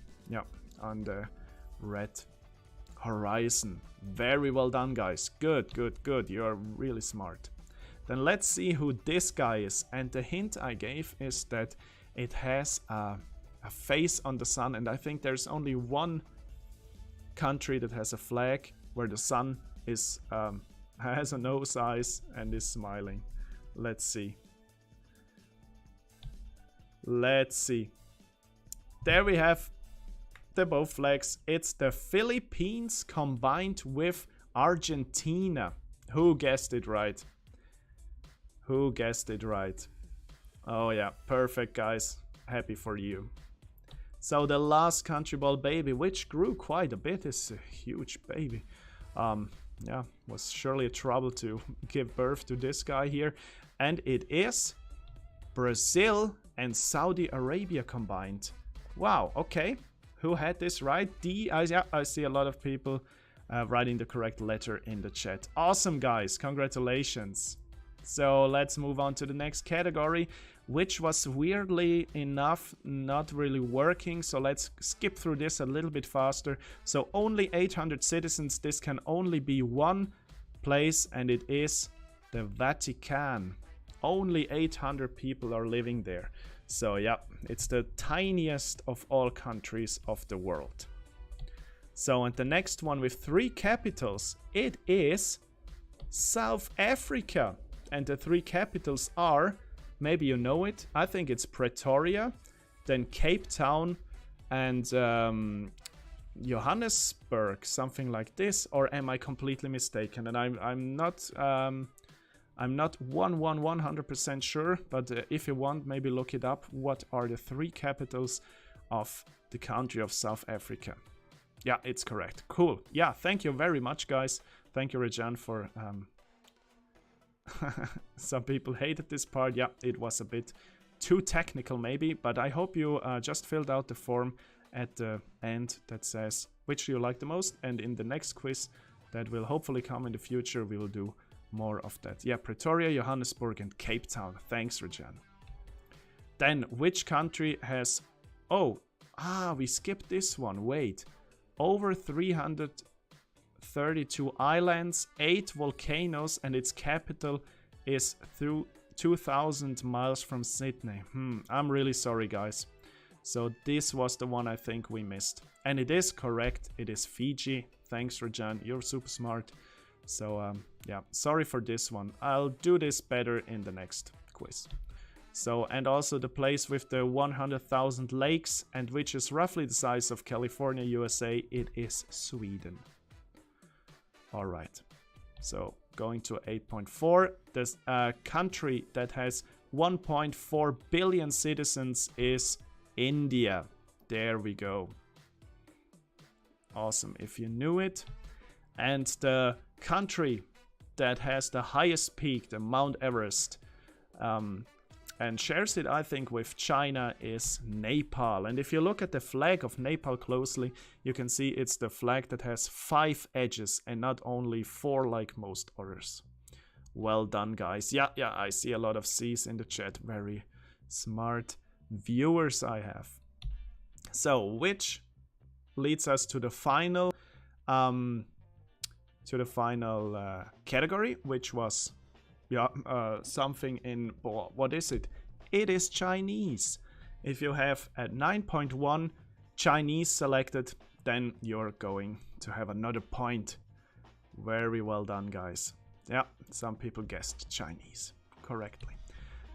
on the red horizon. Very well done, guys. Good, good, good. You're really smart. Then let's see who this guy is. And the hint I gave is that it has a face on the sun. And I think there's only one country that has a flag where the sun is has a nose eyes and is smiling. Let's see. Let's see. There we have the both flags. It's the Philippines combined with Argentina. Who guessed it right? Who guessed it right? Oh yeah, perfect, guys. Happy for you. So the last Countryball baby, which grew quite a bit, is a huge baby. Yeah, was surely a trouble to give birth to this guy here. And it is Brazil and Saudi Arabia combined. Wow, okay. Who had this right? Yeah, I see a lot of people writing the correct letter in the chat. Awesome, guys. Congratulations. So let's move on to the next category, which was weirdly enough not really working. So let's skip through this a little bit faster. So only 800 citizens. This can only be one place, and it is the Vatican. Only 800 people are living there. So yeah, it's the tiniest of all countries of the world. So and the next one with 3 capitals, it is South Africa. And the 3 capitals are, maybe you know it, I think it's Pretoria, then Cape Town, and Johannesburg, something like this. Or am I completely mistaken? And I'm not 100% sure, but if you want, maybe look it up. What are the 3 capitals of the country of South Africa? Yeah, it's correct. Cool. Yeah, thank you very much, guys. Thank you, Rejan, for... Some people hated this part. Yeah, it was a bit too technical maybe, but I hope you just filled out the form at the end that says which you like the most, and in the next quiz that will hopefully come in the future, we will do more of that. Yeah, Pretoria, Johannesburg, and Cape Town. Thanks, Rejan. Then, which country has... Oh, we skipped this one. Wait. Over 332 islands, 8 volcanoes, and its capital is through 2,000 miles from Sydney. I'm really sorry, guys. So this was the one I think we missed. And it is correct. It is Fiji. Thanks, Rejan. You're super smart. So, yeah, sorry for this one. I'll do this better in the next quiz. So, and also the place with the 100,000 lakes, and which is roughly the size of California, USA, it is Sweden. All right. So, going to 8.4. This country that has 1.4 billion citizens is India. There we go. Awesome if you knew it. And the country that has the highest peak, the Mount Everest, and shares it, I think, with China is Nepal. And if you look at the flag of Nepal closely, you can see it's the flag that has 5 edges and not only 4 like most others. Well done, guys. Yeah, I see a lot of C's in the chat. Very smart viewers I have. So, which leads us to the final category, which was something in, what is it? It is Chinese. If you have at 9.1 Chinese selected, then you're going to have another point. Very well done, guys. Yeah, some people guessed Chinese correctly.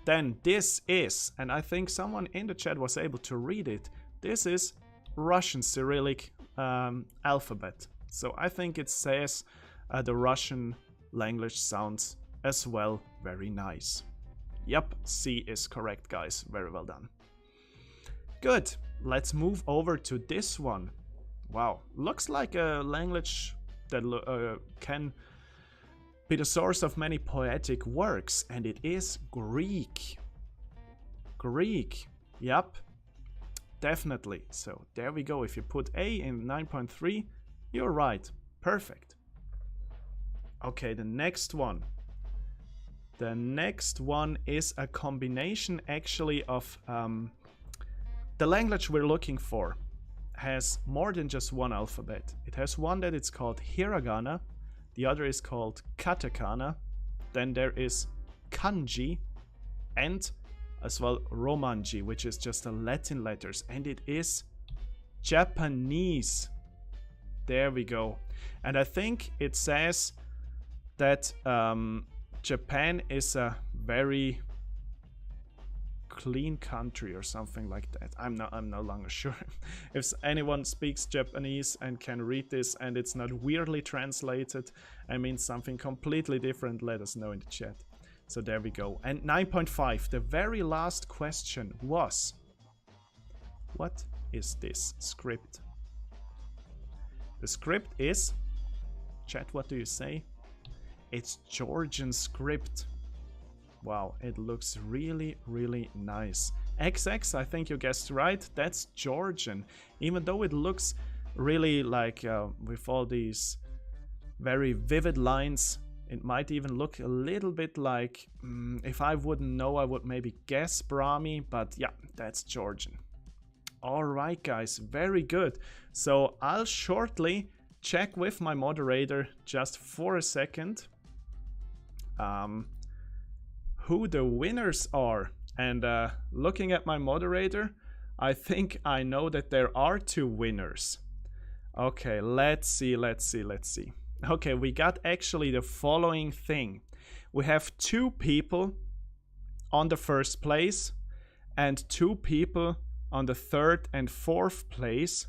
Then this is, and I think someone in the chat was able to read it, this is Russian Cyrillic alphabet. So I think it says the Russian language sounds as well very nice. Yep, C is correct, guys. Very well done. Good. Let's move over to this one. Wow, looks like a language that can be the source of many poetic works, and it is Greek. Greek, yep, definitely. So there we go. If you put A in 9.3, you're right. Perfect. Okay, the next one. The next one is a combination actually of the language we're looking for has more than just one alphabet. It has one that it's called hiragana, the other is called katakana, then there is kanji, and as well romanji, which is just the Latin letters, and it is Japanese. There we go. And I think it says that Japan is a very clean country or something like that. I'm no longer sure. If anyone speaks Japanese and can read this and it's not weirdly translated, I mean something completely different, let us know in the chat. So there we go. And 9.5, the very last question was, what is this script? The script is, chat, what do you say? It's Georgian script. Wow, it looks really, really nice. XX, I think you guessed right, that's Georgian. Even though it looks really like, with all these very vivid lines, it might even look a little bit like, if I wouldn't know, I would maybe guess Brahmi, but yeah, that's Georgian. Alright guys, very good. So I'll shortly check with my moderator just for a second who the winners are. And looking at my moderator, I think I know that there are two winners. Okay, let's see. Okay, we got actually the following thing. We have two people on the first place and two people on the third and fourth place,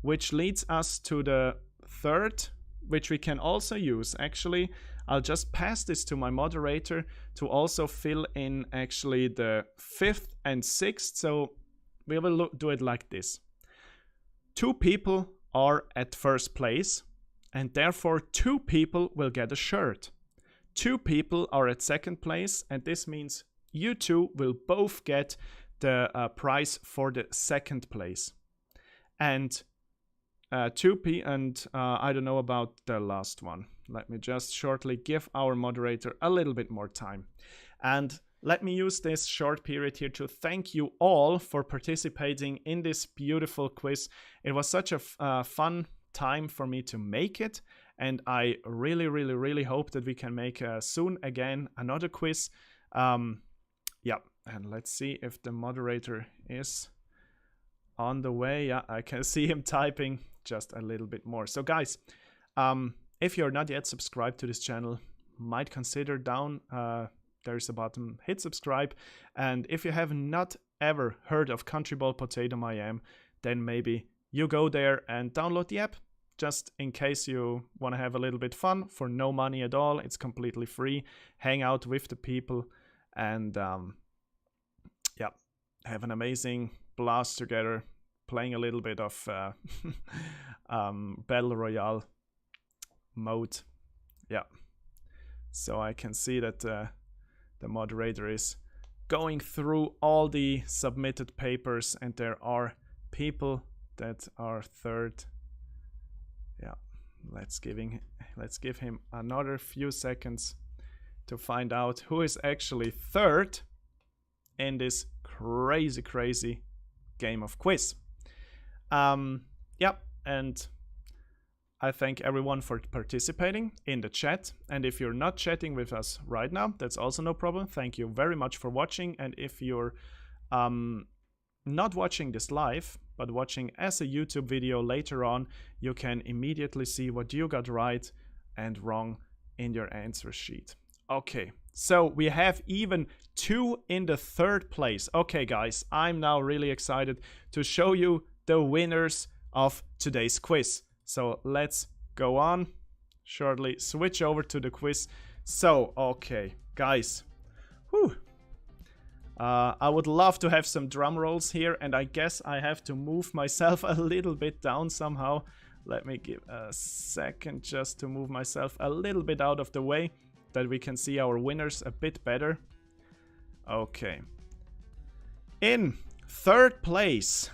which leads us to the third, which we can also use. Actually, I'll just pass this to my moderator to also fill in actually the fifth and sixth. So we will do it like this. Two people are at first place, and therefore two people will get a shirt. Two people are at second place, and this means you two will both get the prize for the second place. And I don't know about the last one. Let me just shortly give our moderator a little bit more time. And let me use this short period here to thank you all for participating in this beautiful quiz. It was such a fun time for me to make it, and I really hope that we can make soon again another quiz. Yeah, and let's see if the moderator is on the way. Yeah, I can see him typing just a little bit more. So guys, if you're not yet subscribed to this channel, might consider down there's a button, hit subscribe. And if you have not ever heard of Countryball Potato Mayhem, then maybe you go there and download the app, just in case you want to have a little bit fun for no money at all. It's completely free. Hang out with the people and yeah, have an amazing blast together, playing a little bit of Battle Royale mode. Yeah, so I can see that the moderator is going through all the submitted papers, and there are people that are third. Yeah, let's give him another few seconds to find out who is actually third in this crazy, crazy game of quiz. Yeah, and I thank everyone for participating in the chat. And if you're not chatting with us right now, that's also no problem. Thank you very much for watching. And if you're not watching this live, but watching as a YouTube video later on, you can immediately see what you got right and wrong in your answer sheet. Okay, so we have even 2 in the 3rd place. Okay, guys, I'm now really excited to show you the winners of today's quiz. So let's go on, shortly switch over to the quiz. So, okay, guys, whew. I would love to have some drum rolls here, and I guess I have to move myself a little bit down somehow. Let me give a second just to move myself a little bit out of the way, that we can see our winners a bit better. Okay. In 3rd place,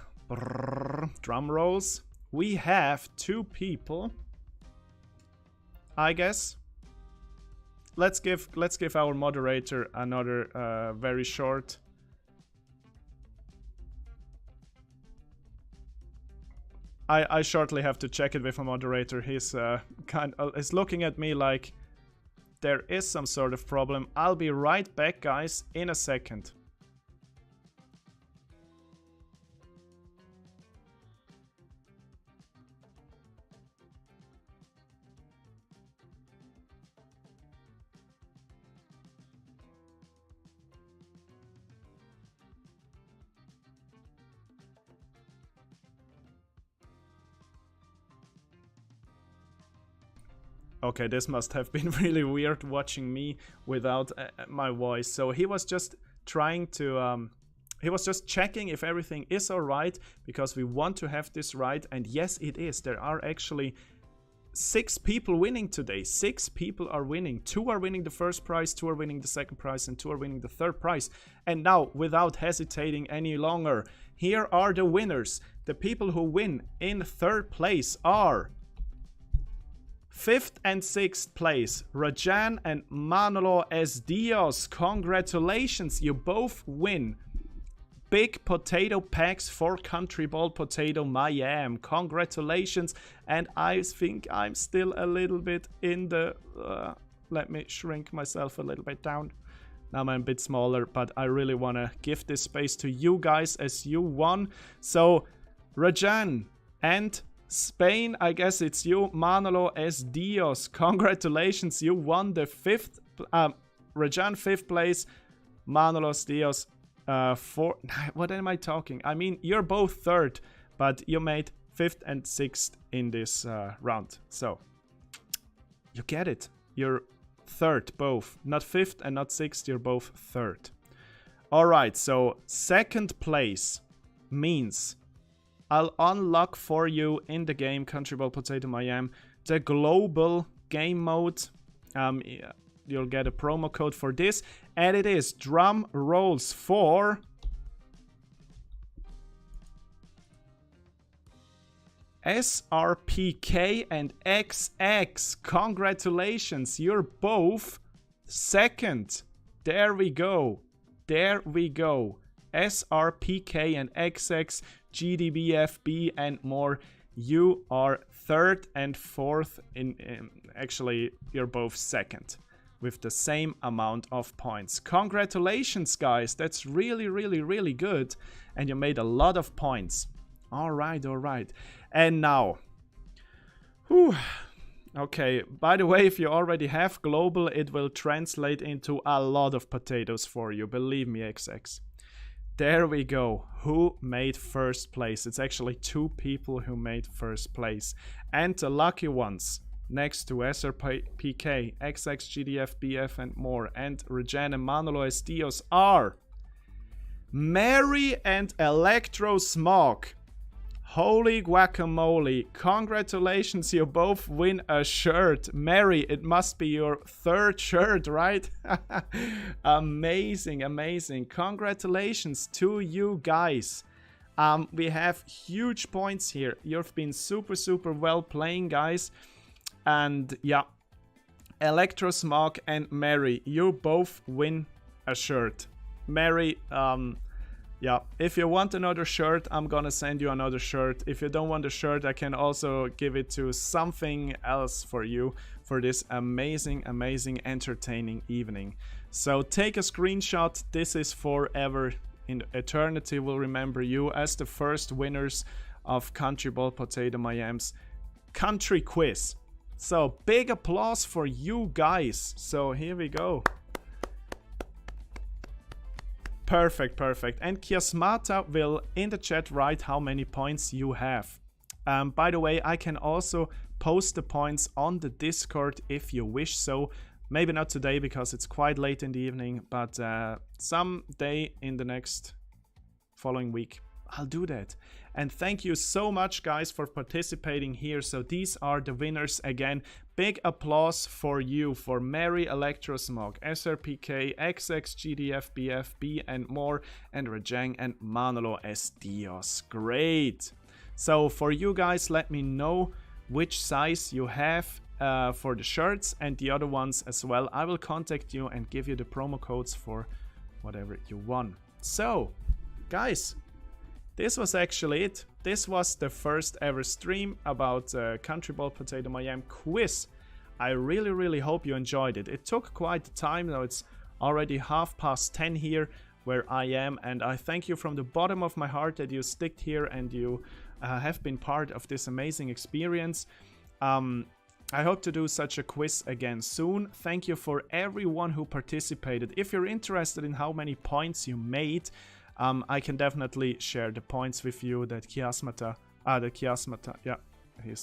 drum rolls, we have 2 people. I guess. Let's give our moderator another very short. I shortly have to check it with a moderator. He's is looking at me like there is some sort of problem. I'll be right back, guys, in a second. Okay, this must have been really weird watching me without my voice. So he was just trying to, he was just checking if everything is alright, because we want to have this right. And yes, it is. There are actually 6 people winning today. 6 people are winning. 2 are winning the 1st prize, 2 are winning the 2nd prize, and 2 are winning the 3rd prize. And now, without hesitating any longer, here are the winners. The people who win in 3rd place are 5th and 6th place, Rajan and Manolo S. Dios. Congratulations, you both win big potato packs for Countryball Potato Miami. Congratulations, and I think I'm still a little bit in the... let me shrink myself a little bit down. Now I'm a bit smaller, but I really want to give this space to you guys as you won. So, Rajan and Spain, I guess it's you, Manolo S. Dios. Congratulations, you won the 5th, Rajan 5th place, Manolo S. Dios what am I talking? I mean, you're both 3rd, but you made 5th and 6th in this round. So, you get it. You're 3rd both. Not 5th and not 6th, you're both 3rd. Alright, so 2nd place means I'll unlock for you in the game Countryball Potato Miami the global game mode. You'll get a promo code for this, and it is drum rolls for SRPK and XX. Congratulations, you're both 2nd. There we go. There we go. SRPK and XX, GDBFB and more. You are 3rd and 4th. Actually, you're both 2nd with the same amount of points. Congratulations, guys. That's really, really, really good. And you made a lot of points. All right, all right. And now, whew. Okay, by the way, if you already have global, it will translate into a lot of potatoes for you. Believe me, XX. There we go. Who made 1st place? It's actually 2 people who made 1st place. And the lucky ones next to SRPK, XX, GDF, BF and more, and Rajan and Manolo S. Dios are Mary and Electro Smog. Holy guacamole. Congratulations, you both win a shirt. Mary, it must be your 3rd shirt, right? Amazing, amazing. Congratulations to you guys. We have huge points here. You've been super, super well playing, guys. And yeah, Electro Smog and Mary, you both win a shirt. Mary, Yeah, if you want another shirt, I'm gonna send you another shirt. If you don't want a shirt, I can also give it to something else for you for this amazing, amazing, entertaining evening. So take a screenshot. This is forever. In eternity will remember you as the first winners of Countryball Potato Miami's country quiz. So big applause for you guys. So here we go. Perfect, perfect. And Kiasmata will in the chat write how many points you have. By the way, I can also post the points on the Discord if you wish so. Maybe not today because it's quite late in the evening, but some day in the next following week, I'll do that. And thank you so much, guys, for participating here. So these are the winners again. Big applause for you, for Mary Electrosmog, SRPK, XXGDFBFB, and more, and Rajang and Manolo S. Dios. Great. So for you guys, let me know which size you have for the shirts and the other ones as well. I will contact you and give you the promo codes for whatever you want. So, guys, this was actually it. This was the first ever stream about Countryball Potato Miami quiz. I really hope you enjoyed it. It took quite the time. Now it's already 10:30 here where I am, and I thank you from the bottom of my heart that you sticked here and you have been part of this amazing experience. I hope to do such a quiz again soon. Thank you for everyone who participated. If you're interested in how many points you made, I can definitely share the points with you that Kiasmata, yeah,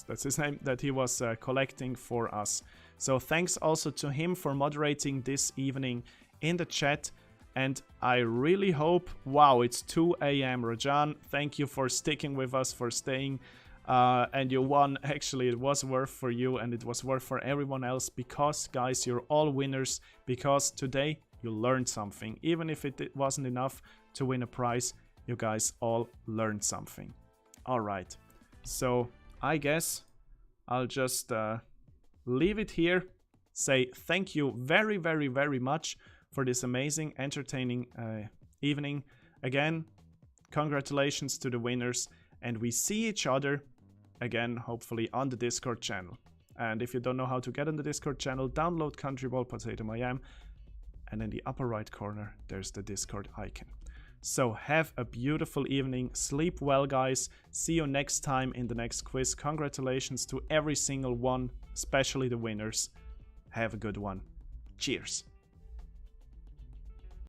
that's his name, that he was collecting for us. So thanks also to him for moderating this evening in the chat. And I really hope, wow, it's 2 AM, Rajan, thank you for sticking with us, for staying. And you won. Actually, it was worth for you and it was worth for everyone else because, guys, you're all winners because today you learned something. Even if it wasn't enough to win a prize, you guys all learned something. All right. So I guess I'll just leave it here. Say thank you very much for this amazing, entertaining evening. Again, congratulations to the winners. And we see each other again, hopefully, on the Discord channel. And if you don't know how to get on the Discord channel, download Countryball Potato Miami. And in the upper right corner, there's the Discord icon. So have a beautiful evening. Sleep well, guys. See you next time in the next quiz. Congratulations to every single one, especially the winners. Have a good one. Cheers.